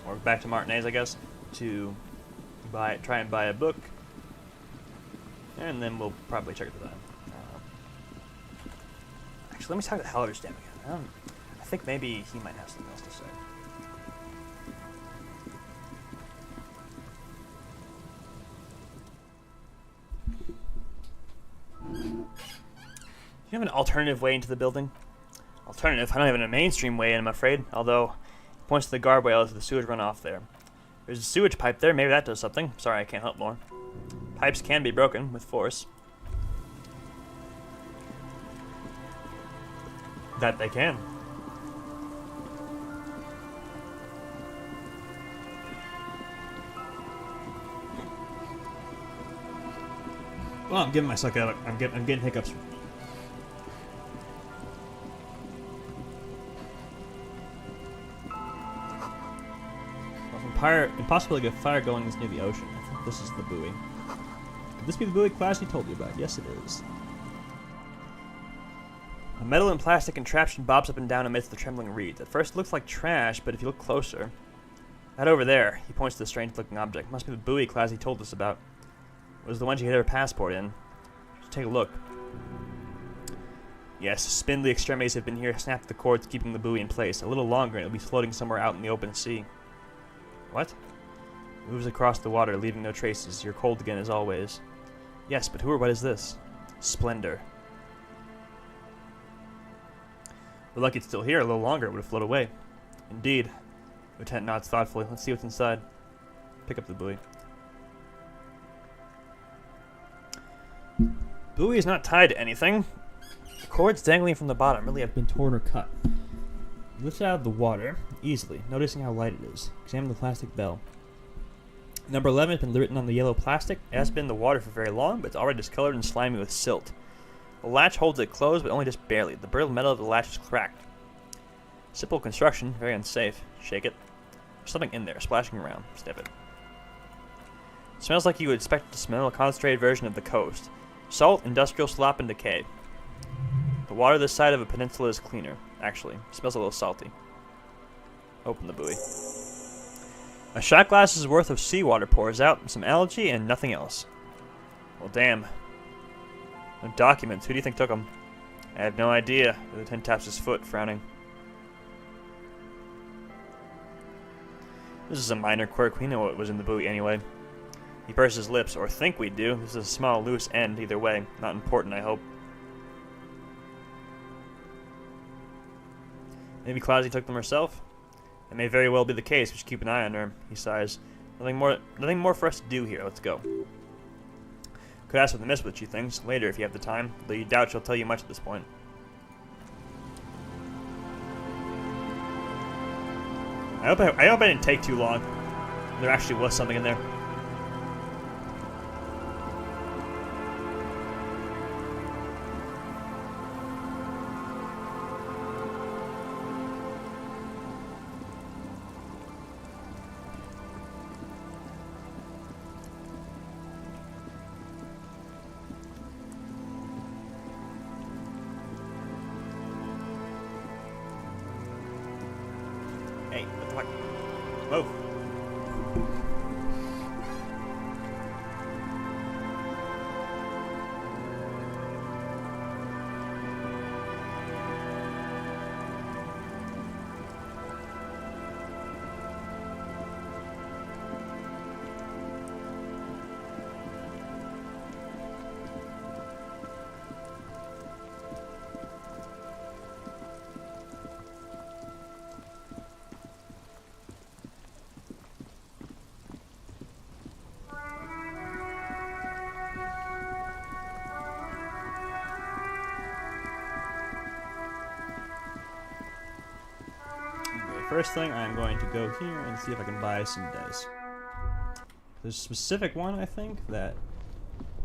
or back to Martinez, I guess, to try and buy a book, and then we'll probably check it for that. Actually, let me talk to Hallerstam again. I think maybe he might have something else to say. Do you have an alternative way into the building? Alternative? I don't have a mainstream way in, I'm afraid, although he points to the guardrails of the sewage runoff there. There's a sewage pipe there, maybe that does something. Sorry, I can't help more. Pipes can be broken with force. That they can. Well, I'm giving myself I'm getting hiccups. Impossible to get fire going is near the ocean. I think this is the buoy. Could this be the buoy class he told you about? Yes, it is. A metal and plastic contraption bobs up and down amidst the trembling reeds. At first it looks like trash, but if you look closer... That over there, he points to the strange-looking object. Must be the buoy class he told us about. It was the one she hid her passport in. Just take a look. Yes, spindly extremities have been here, snapped the cords keeping the buoy in place. A little longer and it'll be floating somewhere out in the open sea. What? It moves across the water, leaving no traces. You're cold again as always. Yes, but who or what is this? Splendor. We're lucky it's still here. A little longer, it would have floated away. Indeed. Lieutenant nods thoughtfully. Let's see what's inside. Pick up the buoy. Buoy is not tied to anything. The cords dangling from the bottom really have been torn or cut. He lifts it out of the water easily, noticing how light it is. Examine the plastic bell. Number 11 has been written on the yellow plastic. It hasn't been in the water for very long, but it's already discolored and slimy with silt. The latch holds it closed, but only just barely. The brittle metal of the latch is cracked. Simple construction, very unsafe. Shake it. There's something in there, splashing around. Sniff it. It smells like you would expect it to smell, a concentrated version of the coast. Salt, industrial slop, and decay. The water this side of a peninsula is cleaner. Actually, it smells a little salty. Open the buoy. A shot glass's worth of seawater pours out, some algae, and nothing else. Well, damn. No documents. Who do you think took them? I have no idea. The lieutenant taps his foot, frowning. This is a minor quirk. We know what was in the buoy anyway. He purses his lips, or think we do. This is a small, loose end, either way. Not important, I hope. Maybe Clausy took them herself? It may very well be the case. We should keep an eye on her. He sighs. Nothing more for us to do here. Let's go. Could ask what the miss what she thinks later if you have the time, though you doubt she'll tell you much at this point. I hope I didn't take too long. There actually was something in there. Hey, what the fuck? Move. First thing, I'm going to go here and see if I can buy some dice. There's a specific one, I think, that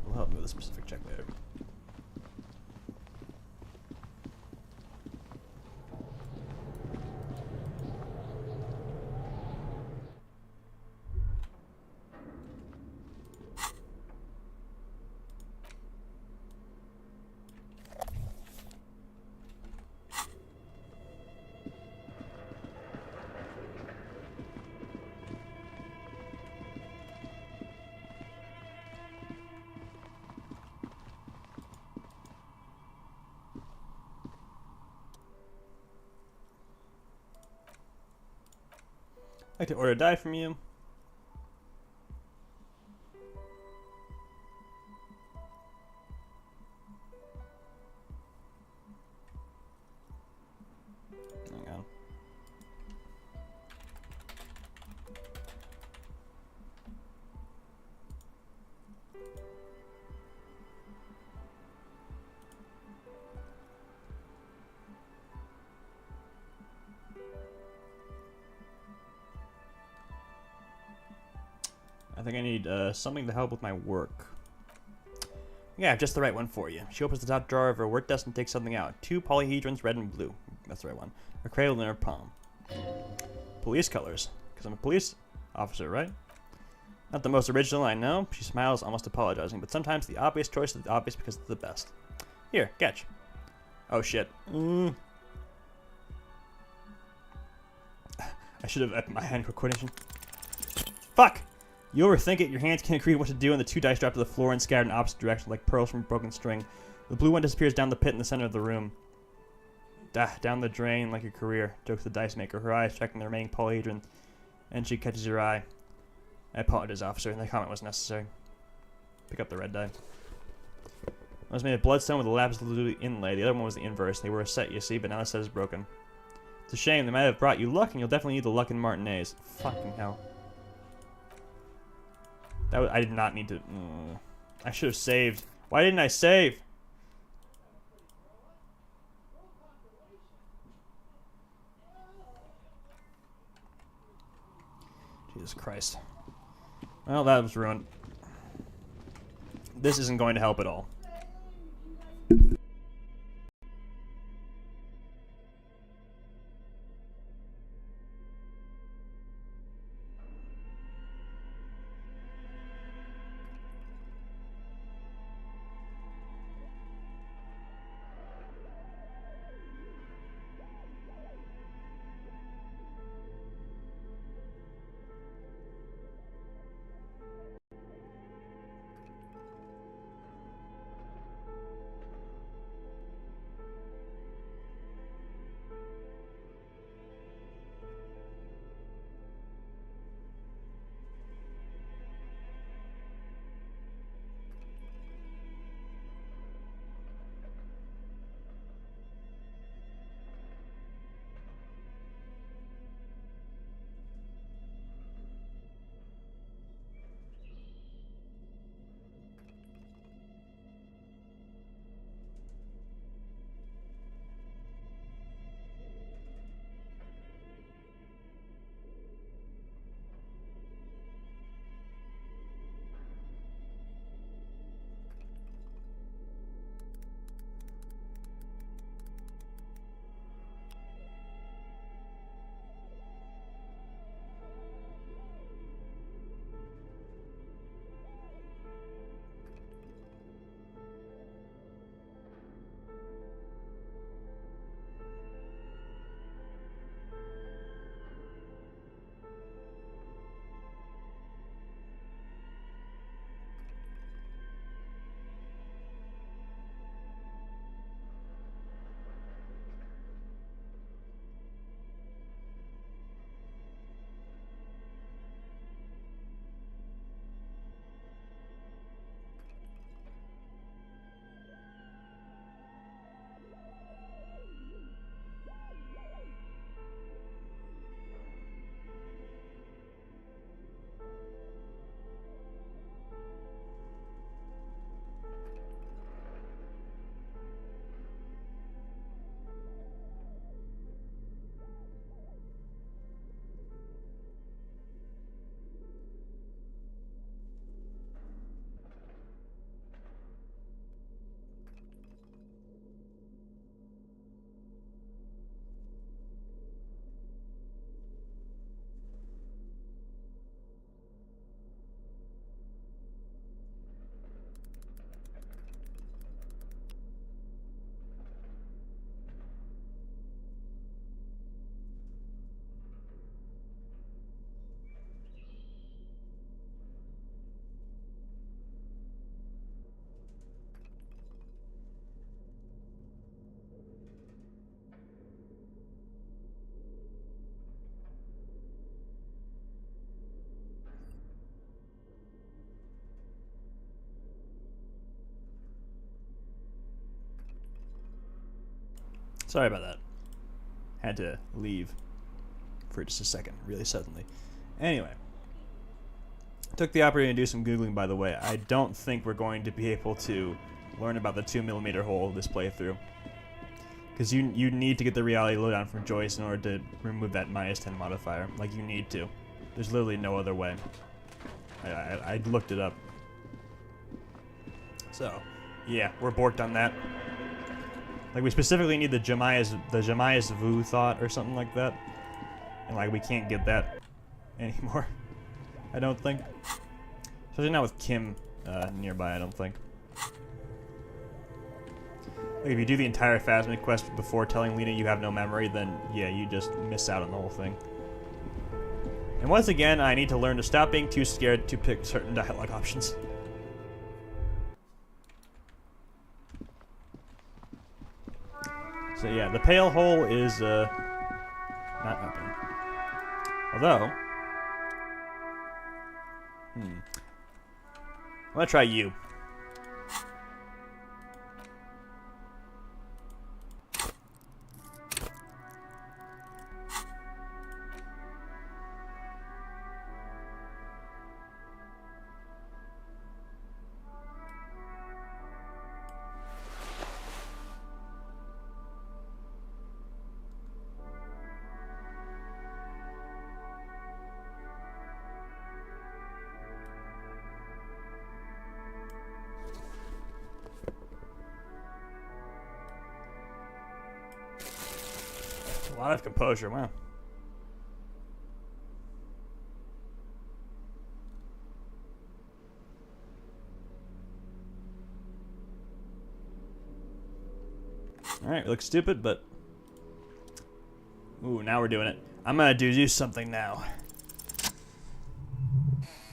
will help me with a specific check later. I'd like to order a die from you. Hang on. I think I need something to help with my work. Yeah, just the right one for you. She opens the top drawer of her work desk and takes something out. 2 polyhedrons, red and blue. That's the right one. A cradle in her palm. Police colors. Because I'm a police officer, right? Not the most original, I know. She smiles, almost apologizing. But sometimes the obvious choice is obvious because it's the best. Here, catch. Oh, shit. I should have upped my hand coordination. Fuck! You overthink it, your hands can't agree what to do, and the 2 dice drop to the floor and scatter in opposite directions like pearls from a broken string. The blue one disappears down the pit in the center of the room. Down the drain like your career, jokes the dice maker, her eyes checking the remaining polyhedron, and she catches your eye. I apologize, officer, and the comment was necessary. Pick up the red die. One was made of bloodstone with a lapis lazuli inlay, the other one was the inverse. They were a set, you see, but now the set is broken. It's a shame, they might have brought you luck, and you'll definitely need the luck in Martinez. Fucking hell. I did not need to... I should have saved. Why didn't I save? Jesus Christ. Well, that was ruined. This isn't going to help at all. Sorry about that. Had to leave for just a second, really suddenly. Anyway. Took the opportunity to do some Googling, by the way. I don't think we're going to be able to learn about the 2mm hole this playthrough. Because you need to get the reality lowdown from Joyce in order to remove that -10 modifier. Like, you need to. There's literally no other way. I looked it up. So, yeah, we're borked on that. Like, we specifically need the Jemiah's Vu thought or something like that. And, like, we can't get that anymore. I don't think. Especially not with Kim nearby, I don't think. Like, if you do the entire Phasmic quest before telling Lena you have no memory, then, yeah, you just miss out on the whole thing. And once again, I need to learn to stop being too scared to pick certain dialogue options. So yeah, the pale hole is not open. Although, I'm gonna try you. A lot of composure, wow. Alright, we look stupid, but... Ooh, now we're doing it. I'm gonna do something now.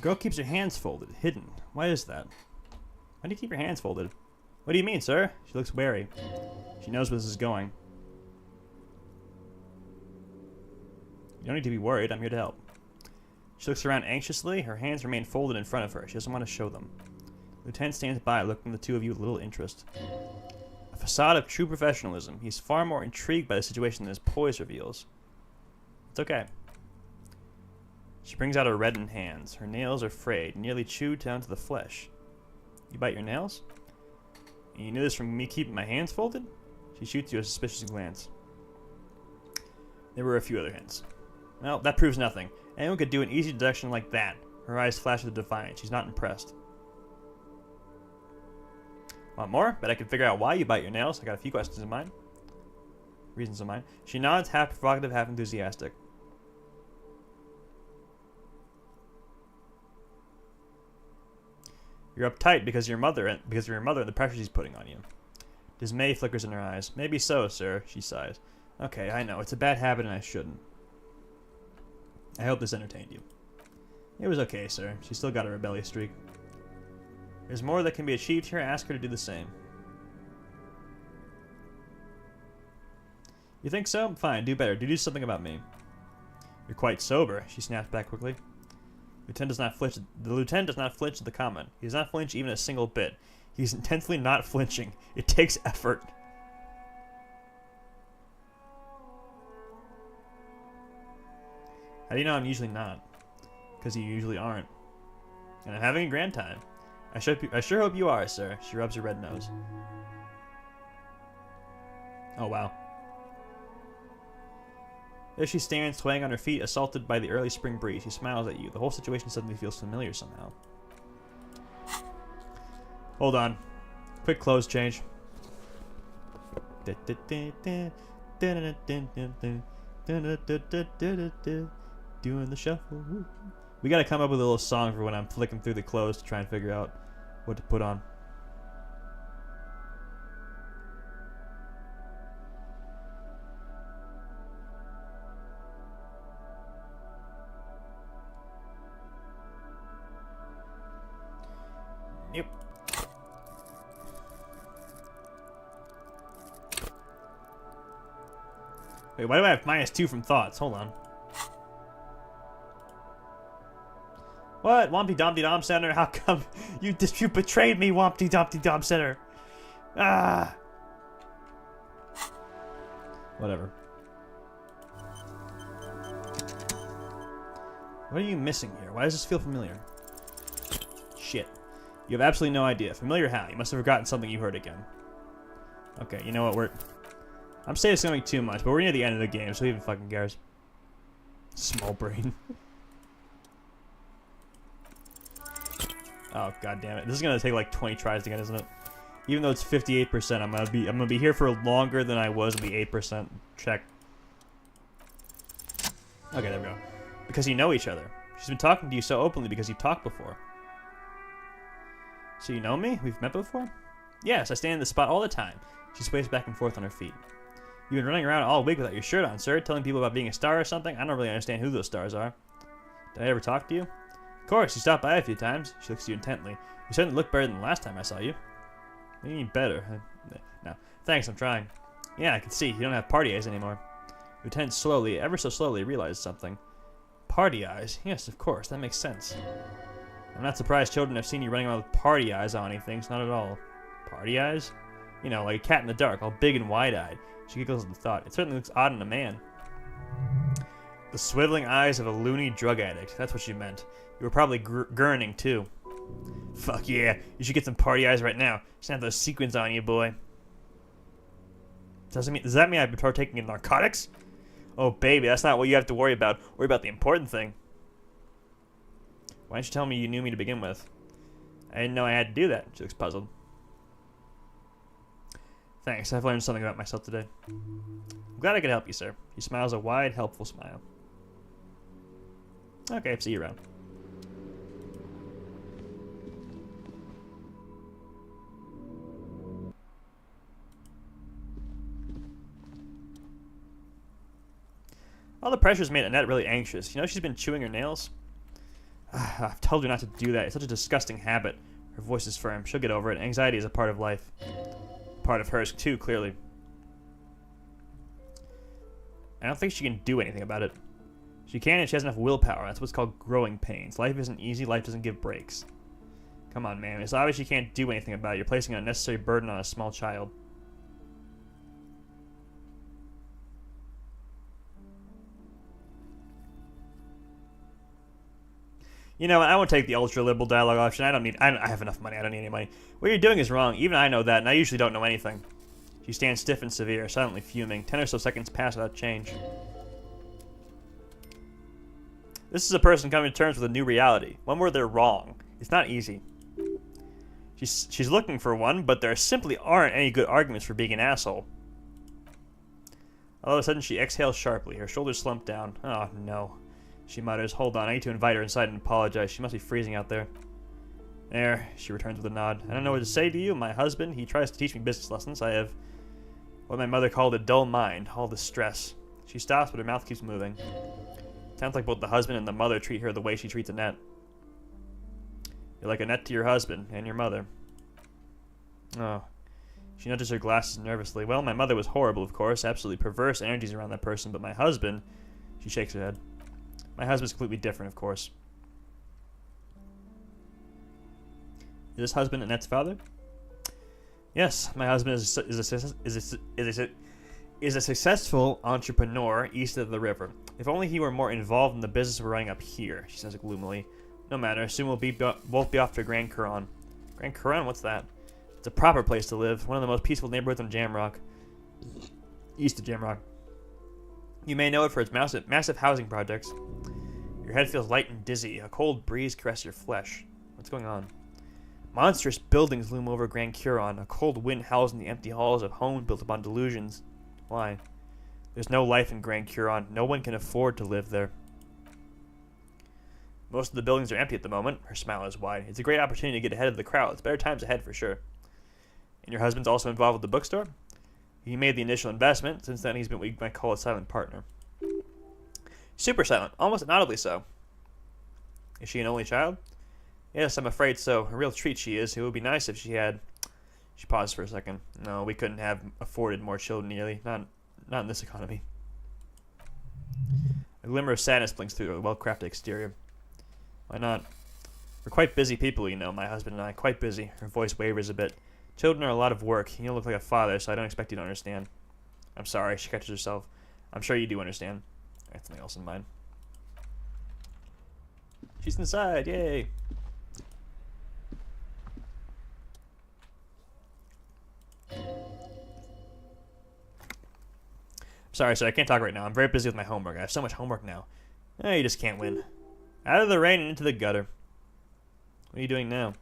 Girl keeps her hands folded, hidden. Why is that? Why do you keep your hands folded? What do you mean, sir? She looks wary. She knows where this is going. You don't need to be worried, I'm here to help. She looks around anxiously, her hands remain folded in front of her. She doesn't want to show them. The lieutenant stands by, looking at the two of you with little interest. A facade of true professionalism. He's far more intrigued by the situation than his poise reveals. It's okay. She brings out her reddened hands. Her nails are frayed, nearly chewed down to the flesh. You bite your nails? And you knew this from me keeping my hands folded? She shoots you a suspicious glance. There were a few other hints. Well, that proves nothing. Anyone could do an easy deduction like that. Her eyes flash with defiance. She's not impressed. Want more? Bet I can figure out why you bite your nails. I got a few questions in mind. Reasons in mind. She nods, half provocative, half enthusiastic. You're uptight because of your mother and the pressure she's putting on you. Dismay flickers in her eyes. Maybe so, sir, she sighs. Okay, I know. It's a bad habit and I shouldn't. I hope this entertained you. It was okay, sir. She still got a rebellious streak. There's more that can be achieved here. Ask her to do the same. You think so? Fine, do better. Do something about me. You're quite sober, she snaps back quickly. The lieutenant does not flinch at the comment. He does not flinch even a single bit. He's intensely not flinching. It takes effort. How do you know I'm usually not? Because you usually aren't. And I'm having a grand time. I sure hope you are, sir. She rubs her red nose. Oh, wow. There she stands, swaying on her feet, assaulted by the early spring breeze. She smiles at you. The whole situation suddenly feels familiar somehow. Hold on. Quick clothes change. Doing the shuffle. We gotta come up with a little song for when I'm flicking through the clothes to try and figure out what to put on. Yep. Wait, why do I have -2 from thoughts? Hold on. What? Wompty Dompty Dom Center? How come you betrayed me, Wompty Dompty Dom Center? Ah! Whatever. What are you missing here? Why does this feel familiar? Shit. You have absolutely no idea. Familiar how? You must have forgotten something you heard again. Okay, you know what? I'm saying it's gonna be too much, but we're near the end of the game, so who even fucking cares? Small brain. Oh, god damn it. This is gonna take like 20 tries to get, isn't it? Even though it's 58%, I'm gonna be here for longer than I was with the 8% check. Okay, there we go. Because you know each other. She's been talking to you so openly because you talked before. So you know me? We've met before? Yes, I stand in this spot all the time. She sways back and forth on her feet. You've been running around all week without your shirt on, sir, telling people about being a star or something? I don't really understand who those stars are. Did I ever talk to you? Of course, you stopped by a few times. She looks at you intently. You certainly look better than the last time I saw you. What do you mean better? No. Thanks, I'm trying. Yeah, I can see. You don't have party eyes anymore. Lieutenant slowly, ever so slowly, realized something. Party eyes? Yes, of course. That makes sense. I'm not surprised children have seen you running around with party eyes on things. Not at all. Party eyes? You know, like a cat in the dark, all big and wide-eyed. She giggles at the thought. It certainly looks odd in a man. The swiveling eyes of a loony drug addict. That's what she meant. You were probably gurning, too. Fuck yeah. You should get some party eyes right now. Just have those sequins on you, boy. Does that mean I've been partaking in narcotics? Oh, baby, that's not what you have to worry about. Worry about the important thing. Why didn't you tell me you knew me to begin with? I didn't know I had to do that. She looks puzzled. Thanks, I've learned something about myself today. I'm glad I could help you, sir. He smiles a wide, helpful smile. Okay, see you around. All the pressure's made Annette really anxious. You know she's been chewing her nails? I've told her not to do that. It's such a disgusting habit. Her voice is firm. She'll get over it. Anxiety is a part of life. Part of hers, too, clearly. I don't think she can do anything about it. She can, and she has enough willpower. That's what's called growing pains. Life isn't easy. Life doesn't give breaks. Come on, man. It's obvious you can't do anything about it. You're placing an unnecessary burden on a small child. You know, I won't take the ultra-liberal dialogue option. I have enough money. I don't need any money. What you're doing is wrong. Even I know that, and I usually don't know anything. She stands stiff and severe, silently fuming. 10 or so seconds pass without change. This is a person coming to terms with a new reality. One where they're wrong. It's not easy. She's looking for one, but there simply aren't any good arguments for being an asshole. All of a sudden, she exhales sharply. Her shoulders slump down. Oh, no. She mutters, hold on, I need to invite her inside and apologize. She must be freezing out there. There, she returns with a nod. I don't know what to say to you. My husband, he tries to teach me business lessons. I have what my mother called a dull mind, all the stress. She stops, but her mouth keeps moving. Sounds like both the husband and the mother treat her the way she treats Annette. You're like Annette to your husband and your mother. Oh. She nudges her glasses nervously. Well, my mother was horrible, of course. Absolutely perverse energies around that person, but my husband... She shakes her head. My husband's completely different, of course. Is this husband Annette's father? Yes, my husband is a successful entrepreneur east of the river. If only he were more involved in the business we're running up here, she says gloomily. No matter, soon we'll both be off to Grand Curon. Grand Curon? What's that? It's a proper place to live, one of the most peaceful neighborhoods in Jamrock. East of Jamrock. You may know it for its massive housing projects. Your head feels light and dizzy. A cold breeze caresses your flesh. What's going on? Monstrous buildings loom over Grand Curon. A cold wind howls in the empty halls of homes built upon delusions. Why? There's no life in Grand Curon. No one can afford to live there. Most of the buildings are empty at the moment. Her smile is wide. It's a great opportunity to get ahead of the crowd. It's better times ahead for sure. And your husband's also involved with the bookstore? He made the initial investment. Since then, he's been what you might call a silent partner. Super silent. Almost inaudibly so. Is she an only child? Yes, I'm afraid so. A real treat she is. It would be nice if she had... She paused for a second. No, we couldn't have afforded more children nearly. Not in this economy. A glimmer of sadness blinks through a well-crafted exterior. Why not? We're quite busy people, you know, my husband and I. Quite busy. Her voice wavers a bit. Children are a lot of work. You don't look like a father, so I don't expect you to understand. I'm sorry, she catches herself. I'm sure you do understand. I have something else in mind. She's inside, yay! Sorry, sir, I can't talk right now. I'm very busy with my homework. I have so much homework now. You just can't win. Out of the rain and into the gutter. What are you doing now?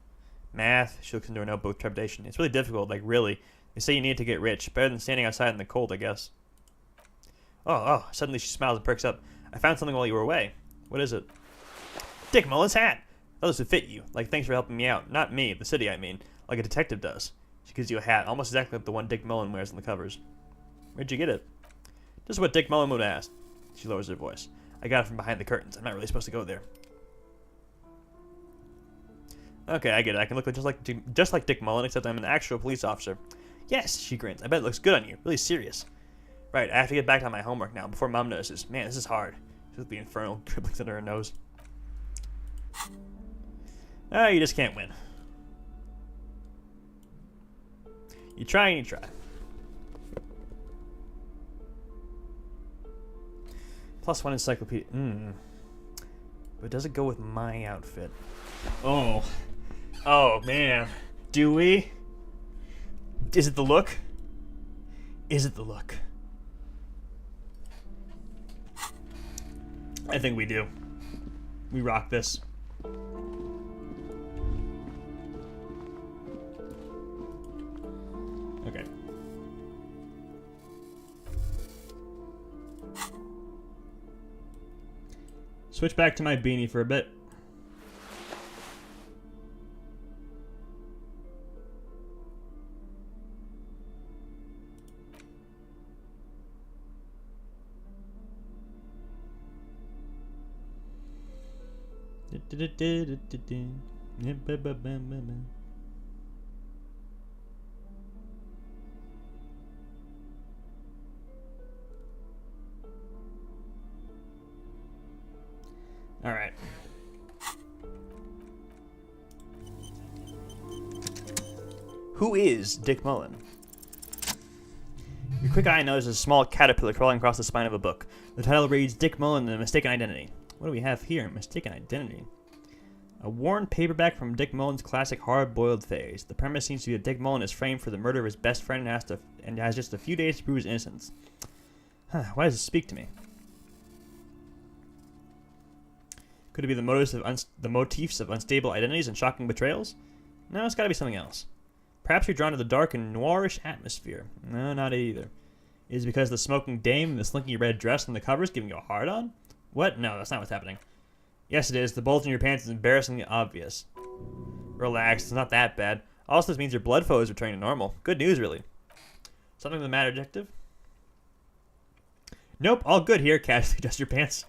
Math. She looks into her notebook with trepidation. It's really difficult, like really. They say you need to get rich. Better than standing outside in the cold, I guess. Oh, suddenly she smiles and perks up. I found something while you were away. What is it? Dick Mullen's hat! Oh, this would fit you. Like, thanks for helping me out. Not me, the city, I mean. Like a detective does. She gives you a hat, almost exactly like the one Dick Mullen wears on the covers. Where'd you get it? Just what Dick Mullen would ask. She lowers her voice. I got it from behind the curtains. I'm not really supposed to go there. Okay, I get it. I can look just like Dick Mullen, except I'm an actual police officer. Yes, she grins. I bet it looks good on you. Really serious. Right, I have to get back on my homework now before Mom notices. Man, this is hard. She looks at the infernal dribblings under her nose. You just can't win. You try and you try. +1 encyclopedia. But does it go with my outfit? Oh, man. Do we? Is it the look? Is it the look? I think we do. We rock this. Okay. Switch back to my beanie for a bit. All right. Who is Dick Mullen? Your quick eye notices a small caterpillar crawling across the spine of a book. The title reads, Dick Mullen and the Mistaken Identity. What do we have here? Mistaken Identity. A worn paperback from Dick Mullen's classic hard-boiled phase. The premise seems to be that Dick Mullen is framed for the murder of his best friend and has just a few days to prove his innocence. Why does this speak to me? Could it be the motifs of unstable identities and shocking betrayals? No, it's got to be something else. Perhaps you're drawn to the dark and noirish atmosphere. No, not it either. Is it because the smoking dame in the slinky red dress on the cover is giving you a hard-on? What? No, that's not what's happening. Yes, it is. The bulge in your pants is embarrassingly obvious. Relax, it's not that bad. Also, this means your blood flow is returning to normal. Good news, really. Something the matter, detective? Nope, all good here. Casually adjust your pants.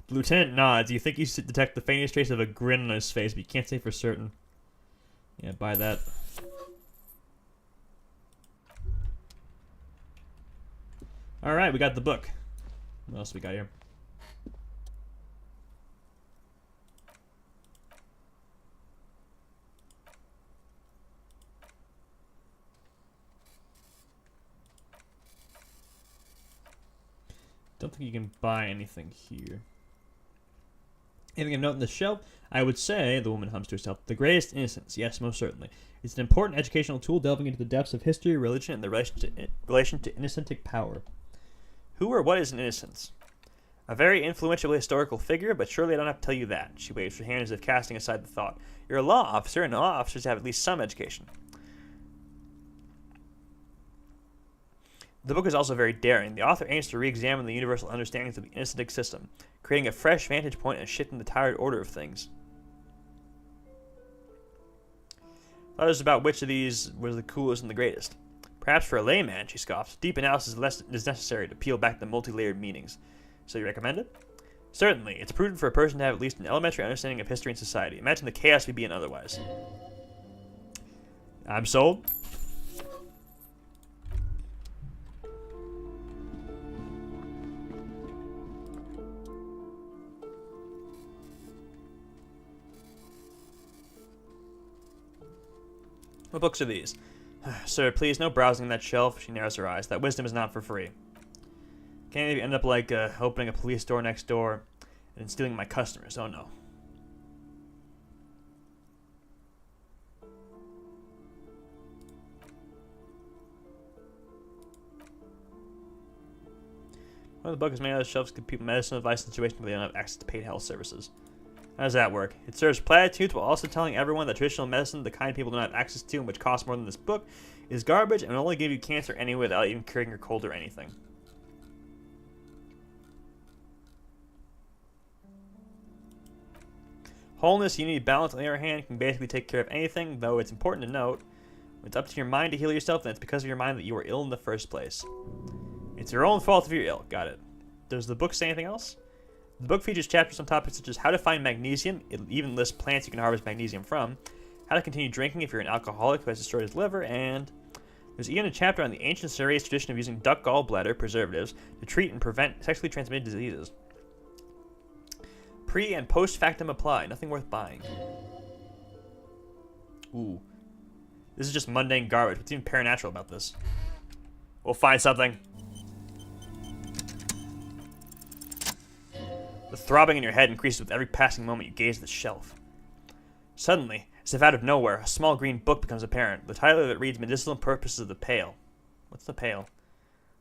The lieutenant nods. You think you detect the faintest trace of a grin on his face, but you can't say for certain. Yeah, buy that. Alright, we got the book. What else we got here? Don't think you can buy anything here. Anything of note in the shelf? I would say, the woman hums to herself, the greatest innocence. Yes, most certainly. It's an important educational tool delving into the depths of history, religion, and the relation to innocentic power. Who or what is an innocence? A very influential historical figure, but surely I don't have to tell you that. She waves her hand as if casting aside the thought. You're a law officer, and law officers have at least some education. The book is also very daring. The author aims to re-examine the universal understandings of the innocentic system, creating a fresh vantage point and shifting the tired order of things. Thought us about which of these was the coolest and the greatest. Perhaps for a layman, she scoffs, deep analysis is necessary to peel back the multi-layered meanings. So you recommend it? Certainly. It's prudent for a person to have at least an elementary understanding of history and society. Imagine the chaos we'd be in otherwise. I'm sold. What books are these? Sir, please, no browsing that shelf. She narrows her eyes. That wisdom is not for free. Can't maybe end up like opening a police door next door and stealing my customers. Oh no. One of the books made out of shelves give people medicine advice in situations where they don't have access to paid health services. How does that work? It serves platitudes while also telling everyone that traditional medicine, the kind people don't have access to and which costs more than this book, is garbage and will only give you cancer anyway without even curing your cold or anything. Wholeness, unity, balance, on the other hand, can basically take care of anything, though it's important to note, when it's up to your mind to heal yourself, then it's because of your mind that you were ill in the first place. It's your own fault if you're ill. Got it. Does the book say anything else? The book features chapters on topics such as how to find magnesium, it even lists plants you can harvest magnesium from, how to continue drinking if you're an alcoholic who has destroyed his liver, and there's even a chapter on the ancient serious tradition of using duck gallbladder preservatives to treat and prevent sexually transmitted diseases. Pre- and post-factum apply. Nothing worth buying. Ooh. This is just mundane garbage. What's even paranatural about this? We'll find something. The throbbing in your head increases with every passing moment you gaze at the shelf. Suddenly, as if out of nowhere, a small green book becomes apparent. The title of it reads Medicinal Purposes of the Pale. What's the pale?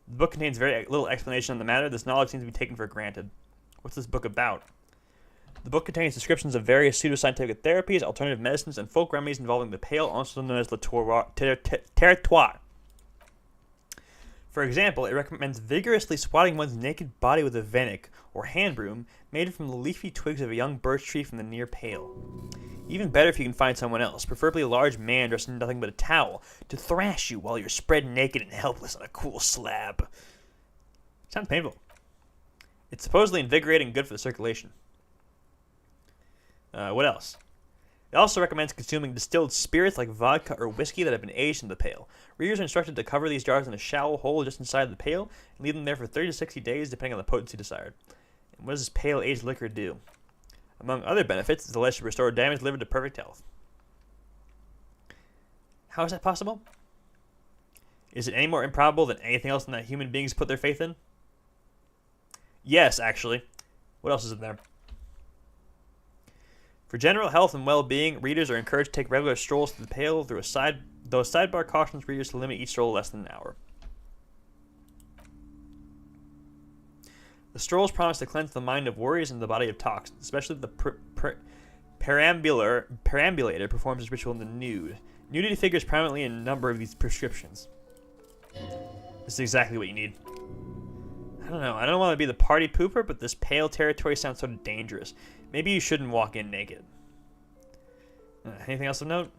The book contains very little explanation on the matter. This knowledge seems to be taken for granted. What's this book about? The book contains descriptions of various pseudoscientific therapies, alternative medicines, and folk remedies involving the pale, also known as le territoire. For example, it recommends vigorously swatting one's naked body with a venik, or hand broom, made from the leafy twigs of a young birch tree from the near pale. Even better if you can find someone else, preferably a large man dressed in nothing but a towel, to thrash you while you're spread naked and helpless on a cool slab. Sounds painful. It's supposedly invigorating and good for the circulation. What else? It also recommends consuming distilled spirits like vodka or whiskey that have been aged in the pail. Readers are instructed to cover these jars in a shallow hole just inside the pail and leave them there for 30 to 60 days depending on the potency desired. And what does this pale aged liquor do? Among other benefits, it's alleged to restore damaged liver to perfect health. How is that possible? Is it any more improbable than anything else that human beings put their faith in? Yes, actually. What else is in there? For general health and well-being, readers are encouraged to take regular strolls to the pail through though sidebar cautions readers to limit each stroll less than an hour. The strolls promise to cleanse the mind of worries and the body of toxins, especially the perambulator performs his ritual in the nude. Nudity figures prominently in a number of these prescriptions. This is exactly what you need. I don't know. I don't want to be the party pooper, but this pale territory sounds so dangerous. Maybe you shouldn't walk in naked. Anything else of note?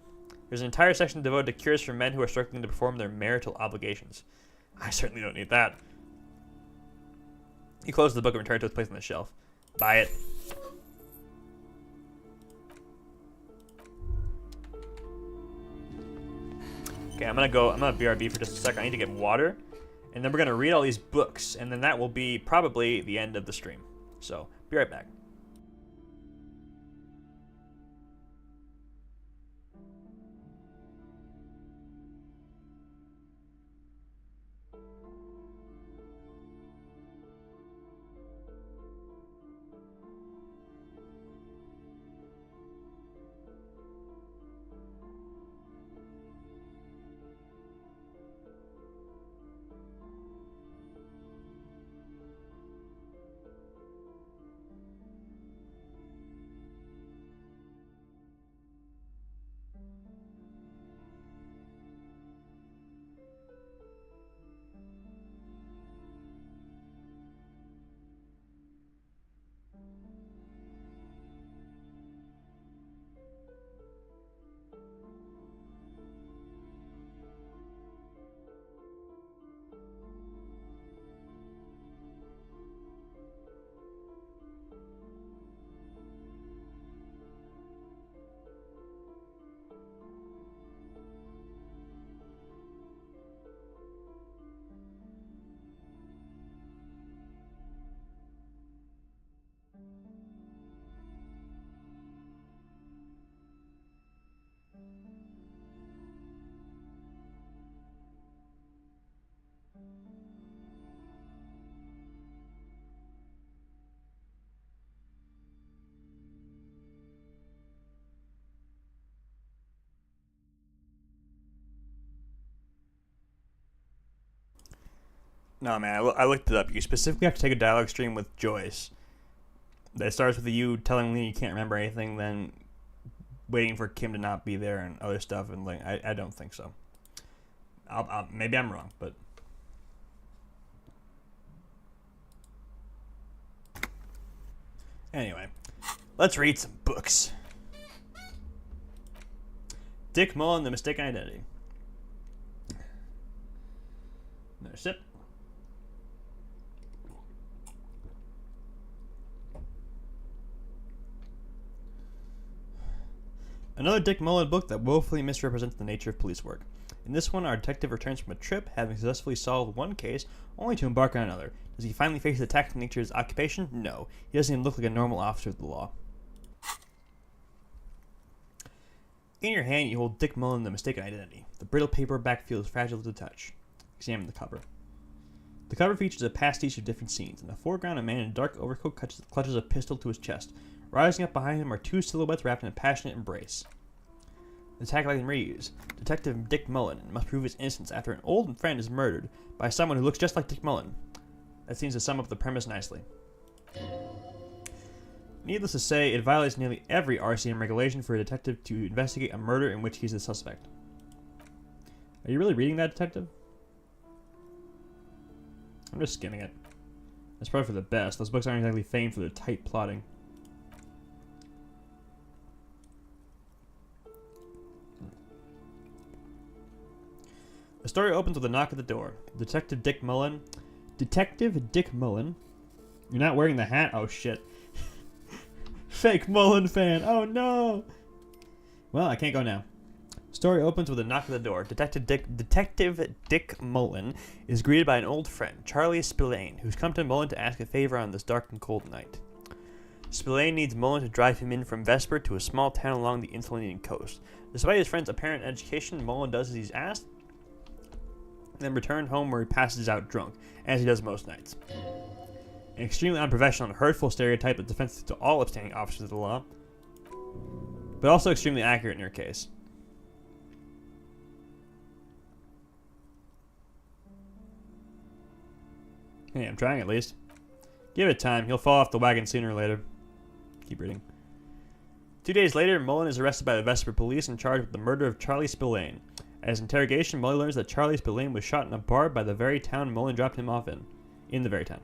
There's an entire section devoted to cures for men who are struggling to perform their marital obligations. I certainly don't need that. He closes the book and returns to its place on the shelf. Buy it. Okay, I'm gonna BRB for just a second. I need to get water. And then we're gonna read all these books, and then that will be probably the end of the stream. So, be right back. No, man, I looked it up. You specifically have to take a dialogue stream with Joyce that starts with you telling Lee you can't remember anything, then waiting for Kim to not be there and other stuff, and like I don't think so. Maybe I'm wrong, but anyway, let's read some books. Dick Mullen, The Mistaken Identity. Another sip. Another Dick Mullen book that woefully misrepresents the nature of police work. In this one, our detective returns from a trip, having successfully solved one case, only to embark on another. Does he finally face the tactical nature of his occupation? No. He doesn't even look like a normal officer of the law. In your hand, you hold Dick Mullen, The Mistaken Identity. The brittle paperback feels fragile to the touch. Examine the cover. The cover features a pastiche of different scenes. In the foreground, a man in a dark overcoat clutches a pistol to his chest. Rising up behind him are two silhouettes wrapped in a passionate embrace. The tagline reads, Detective Dick Mullen must prove his innocence after an old friend is murdered by someone who looks just like Dick Mullen. That seems to sum up the premise nicely. Needless to say, it violates nearly every RCM regulation for a detective to investigate a murder in which he's the suspect. Are you really reading that, detective? I'm just skimming it. That's probably for the best. Those books aren't exactly famed for their tight plotting. The story opens with a knock at the door. Detective Dick Mullen. You're not wearing the hat? Oh shit. Fake Mullen fan. Oh no. Well, I can't go now. Story opens with a knock at the door. Detective Dick Mullen is greeted by an old friend, Charlie Spillane, who's come to Mullen to ask a favor on this dark and cold night. Spillane needs Mullen to drive him in from Vesper to a small town along the Insulated coast. Despite his friend's apparent education, Mullen does as he's asked, then returned home where he passes out drunk, as he does most nights. An extremely unprofessional and hurtful stereotype that's offensive to all upstanding officers of the law, but also extremely accurate in your case. Hey, I'm trying at least. Give it time, he'll fall off the wagon sooner or later. Keep reading. 2 days later, Mullen is arrested by the Vesper police and charged with the murder of Charlie Spillane. At his interrogation, Mullen learns that Charlie Spillane was shot in a bar by the very town Mullen dropped him off in the very town,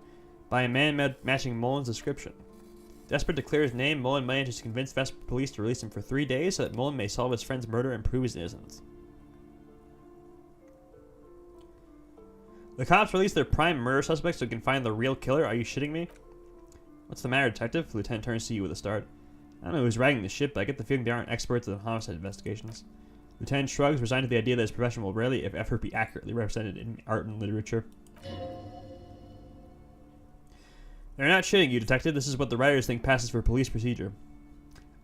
by a man matching Mullen's description. Desperate to clear his name, Mullen manages to convince Vesper police to release him for 3 days so that Mullen may solve his friend's murder and prove his innocence. The cops release their prime murder suspect so they can find the real killer. Are you shitting me? What's the matter, detective? The lieutenant turns to you with a start. I don't know who's riding the ship, but I get the feeling they aren't experts in homicide investigations. Lieutenant shrugs, resigned to the idea that his profession will rarely, if ever, be accurately represented in art and literature. They're not shitting you, detective. This is what the writers think passes for police procedure.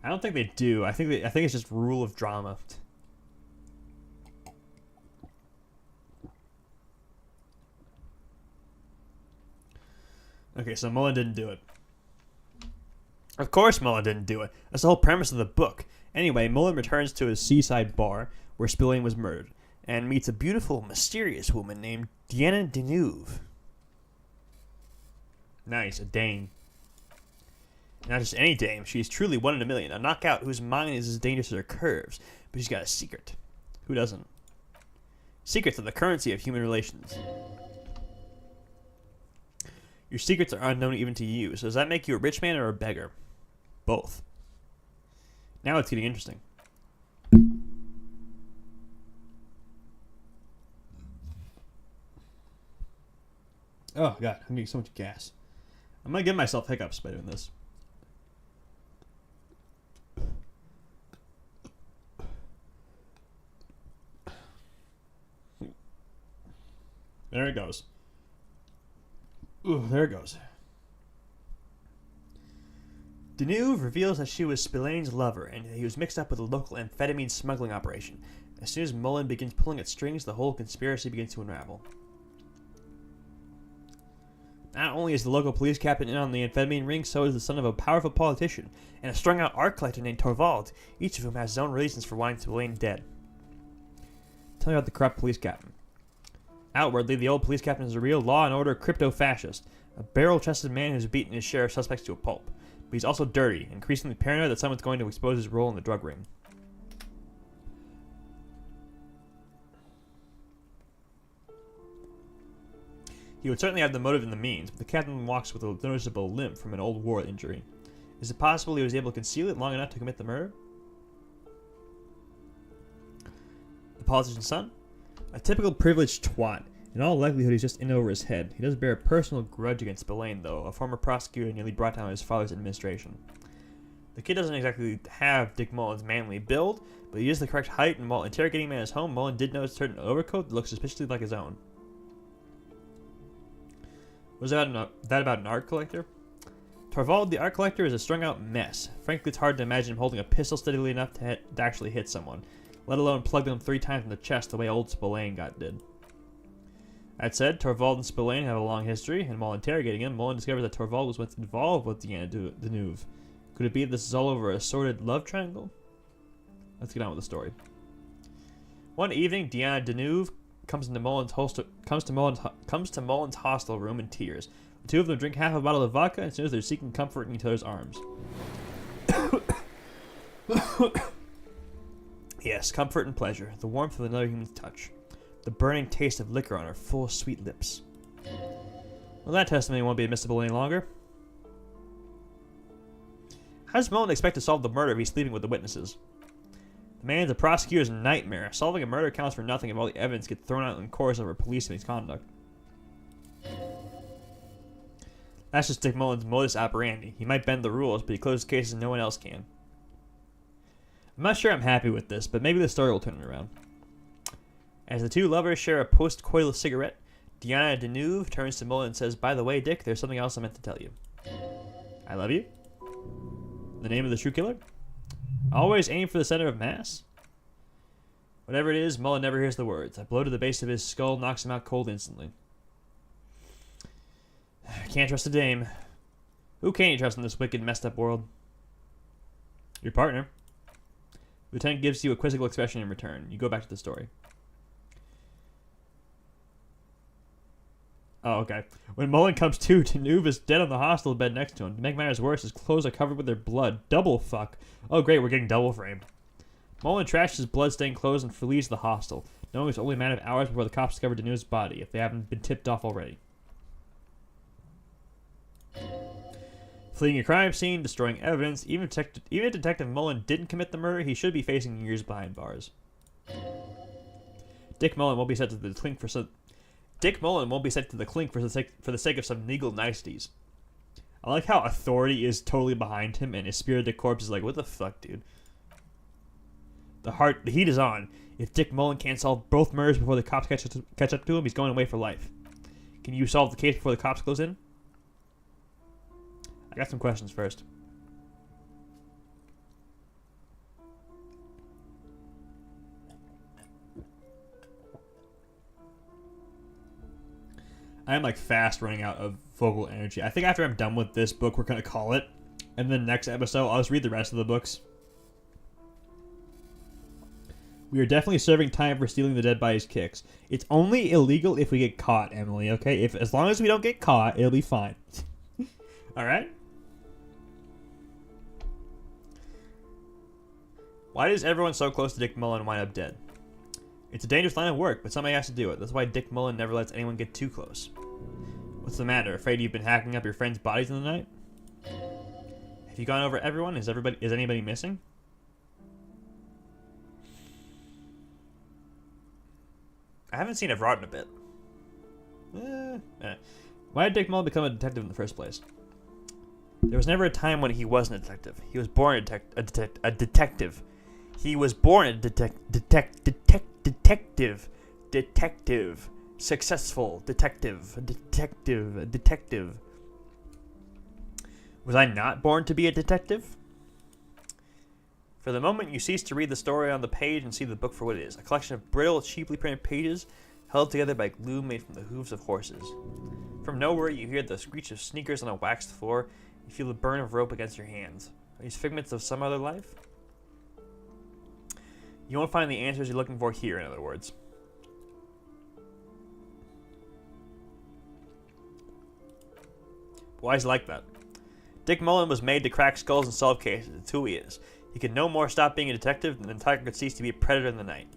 I don't think they do. I think it's just rule of drama. Okay, so Mullen didn't do it. Of course Mullen didn't do it. That's the whole premise of the book. Anyway, Mullen returns to his seaside bar where Spillane was murdered and meets a beautiful, mysterious woman named Deanna Deneuve. Nice, a dame. Not just any dame, she's truly one in a million, a knockout whose mind is as dangerous as her curves, but she's got a secret. Who doesn't? Secrets are the currency of human relations. Your secrets are unknown even to you, so does that make you a rich man or a beggar? Both. Now it's getting interesting. Oh god, I'm getting so much gas. I'm gonna give myself hiccups by doing this. There it goes. Ooh, there it goes. Deneuve reveals that she was Spillane's lover and that he was mixed up with a local amphetamine smuggling operation. As soon as Mullen begins pulling at strings, the whole conspiracy begins to unravel. Not only is the local police captain in on the amphetamine ring, so is the son of a powerful politician and a strung-out art collector named Torvald, each of whom has his own reasons for wanting Spillane dead. Tell me about the corrupt police captain. Outwardly, the old police captain is a real law and order crypto-fascist, a barrel-chested man who's beaten his share of suspects to a pulp. But he's also dirty, increasingly paranoid that someone's going to expose his role in the drug ring. He would certainly have the motive and the means, but the captain walks with a noticeable limp from an old war injury. Is it possible he was able to conceal it long enough to commit the murder? The politician's son? A typical privileged twat. In all likelihood, he's just in over his head. He does bear a personal grudge against Spillane, though, a former prosecutor who nearly brought down his father's administration. The kid doesn't exactly have Dick Mullen's manly build, but he is the correct height, and while interrogating him at his home, Mullen did notice a certain overcoat that looks suspiciously like his own. Was that about an art collector? Torvald, the art collector, is a strung-out mess. Frankly, it's hard to imagine him holding a pistol steadily enough to actually hit someone, let alone plug them 3 times in the chest the way old Spillane did. That said, Torvald and Spillane have a long history, and while interrogating him, Mullen discovers that Torvald was once involved with Deanna Deneuve. Could it be that this is all over a sordid love triangle? Let's get on with the story. One evening, Deanna Deneuve comes to Mullen's hostel room in tears. The two of them drink half a bottle of vodka, and as soon as they're seeking comfort in each other's arms. Yes, comfort and pleasure, the warmth of another human's touch, the burning taste of liquor on her full, sweet lips. Well, that testimony won't be admissible any longer. How does Mullen expect to solve the murder if he's sleeping with the witnesses? The man's a prosecutor's nightmare. Solving a murder counts for nothing if all the evidence gets thrown out in chorus over police misconduct. That's just Dick Mullen's modus operandi. He might bend the rules, but he closes cases no one else can. I'm not sure I'm happy with this, but maybe the story will turn it around. As the two lovers share a post-coital cigarette, Deanna Deneuve turns to Mullen and says, "By the way, Dick, there's something else I meant to tell you." I love you? The name of the true killer? Always aim for the center of mass? Whatever it is, Mullen never hears the words. A blow to the base of his skull knocks him out cold instantly. Can't trust a dame. Who can you trust in this wicked, messed up world? Your partner. Lieutenant gives you a quizzical expression in return. You go back to the story. Oh, okay. When Mullen comes to, Deneuve is dead on the hostel bed next to him. To make matters worse, his clothes are covered with their blood. Double fuck. Oh, great, we're getting double framed. Mullen trashes his blood-stained clothes and flees the hostel, knowing it's only a matter of hours before the cops discover Deneuve's body, if they haven't been tipped off already. Fleeing a crime scene, destroying evidence, even if Detective Mullen didn't commit the murder, he should be facing years behind bars. Dick Mullen won't be sent to the clink for the sake of some legal niceties. I like how authority is totally behind him, and his spirited corpse is like, "What the fuck, dude?" The heat is on. If Dick Mullen can't solve both murders before the cops catch up to him, he's going away for life. Can you solve the case before the cops close in? I got some questions first. I am like fast running out of vocal energy. I think after I'm done with this book, we're going to call it. And then next episode, I'll just read the rest of the books. We are definitely serving time for stealing the dead body's kicks. It's only illegal if we get caught, Emily, okay? As long as we don't get caught, it'll be fine. Alright? Why does everyone so close to Dick Mullen wind up dead? It's a dangerous line of work, but somebody has to do it. That's why Dick Mullen never lets anyone get too close. What's the matter? Afraid you've been hacking up your friends' bodies in the night? Have you gone over everyone? Is anybody missing? I haven't seen Evrard in a bit. Why did Dick Mullen become a detective in the first place? There was never a time when he wasn't a detective. He was born a detective. He was born a detective. Successful detective. Was I not born to be a detective? For the moment, you cease to read the story on the page and see the book for what it is. A collection of brittle, cheaply printed pages held together by glue made from the hooves of horses. From nowhere, you hear the screech of sneakers on a waxed floor. You feel the burn of rope against your hands. Are these figments of some other life? You won't find the answers you're looking for here, in other words. Why is he like that? Dick Mullen was made to crack skulls and solve cases. It's who he is. He can no more stop being a detective than the tiger could cease to be a predator in the night.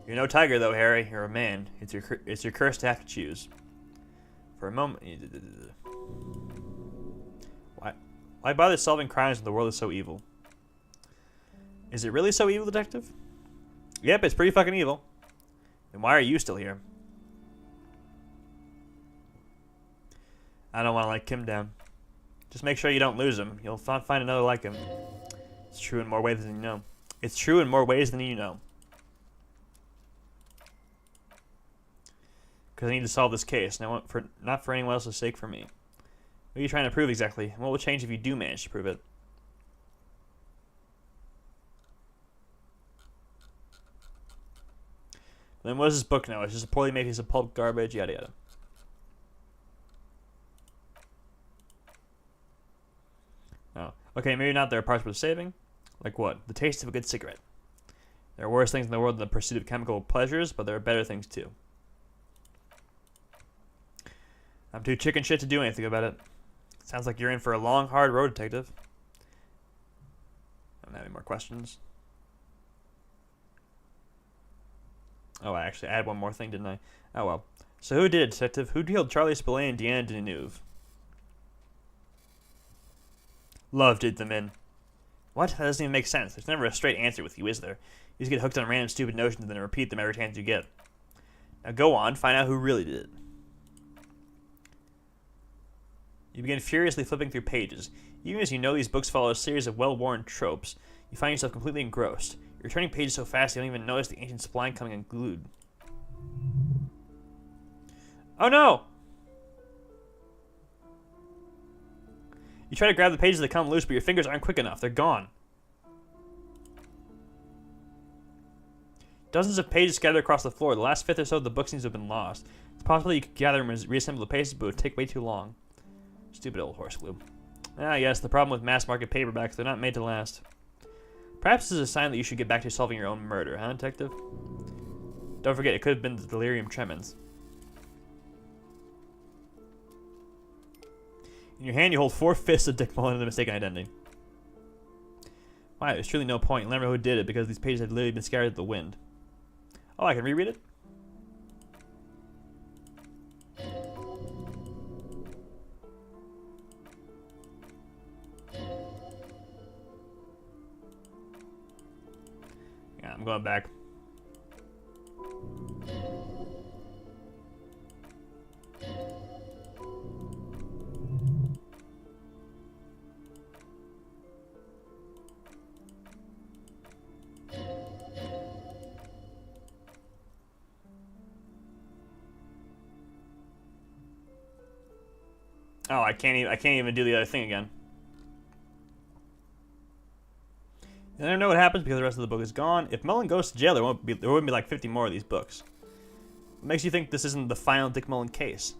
You're no tiger, though, Harry. You're a man. It's your curse to have to choose. For a moment... Why bother solving crimes when the world is so evil? Is it really so evil, detective? Yep, it's pretty fucking evil. Then why are you still here? I don't want to let Kim down. Just make sure you don't lose him. You'll find another like him. It's true in more ways than you know. It's true in more ways than you know. Because I need to solve this case, not for anyone else's sake, for me. What are you trying to prove exactly? And what will change if you do manage to prove it? Then what does this book know? It's just a poorly made piece of pulp garbage, yada yada. Oh. Okay, maybe not there are parts worth saving. Like what? The taste of a good cigarette. There are worse things in the world than the pursuit of chemical pleasures, but there are better things too. I'm too chicken shit to do anything about it. Sounds like you're in for a long, hard road, detective. I don't have any more questions. Oh, I had one more thing, didn't I? Oh, well. So who did it, detective? Who killed Charlie Spillane and Deanna Deneuve? Love did them in. What? That doesn't even make sense. There's never a straight answer with you, is there? You just get hooked on random stupid notions and then repeat them every chance you get. Now go on, find out who really did it. You begin furiously flipping through pages. Even as you know these books follow a series of well-worn tropes, you find yourself completely engrossed. You're turning pages so fast you don't even notice the ancient spline coming unglued. Oh no! You try to grab the pages that come loose, but your fingers aren't quick enough. They're gone. Dozens of pages scattered across the floor. The last fifth or so of the book seems to have been lost. It's possible you could gather and reassemble the pages, but it would take way too long. Stupid old horse glue. Ah, yes, the problem with mass-market paperbacks, they're not made to last. Perhaps this is a sign that you should get back to solving your own murder, huh, detective? Don't forget, it could have been the delirium tremens. In your hand, you hold 4 fists of Dick Mullen and the mistaken identity. Why, there's truly no point. You'll never know who did it because these pages had literally been scattered to the wind. Oh, I can reread it? Yeah, I'm going back. Oh, I can't even do the other thing again. You never know what happens because the rest of the book is gone. If Mullen goes to jail, there wouldn't be like 50 more of these books. What makes you think this isn't the final Dick Mullen case?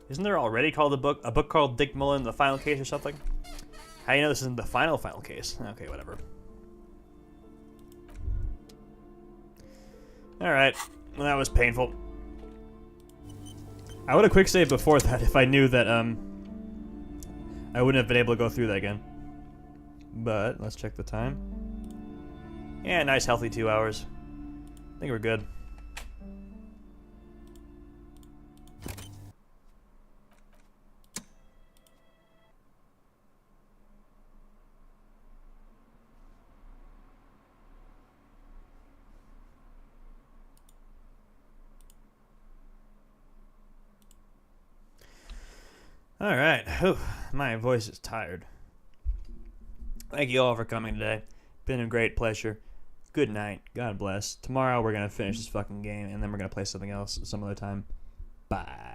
Isn't there already called a book called Dick Mullen, the Final Case or something? How do you know this isn't the final case? Okay, whatever. Alright, well, that was painful. I would have quick saved before that if I knew that I wouldn't have been able to go through that again. But let's check the time. Yeah, nice healthy 2 hours. I think we're good. Alright, my voice is tired. Thank you all for coming today. Been a great pleasure. Good night. God bless. Tomorrow we're going to finish this fucking game, and then we're going to play something else some other time. Bye.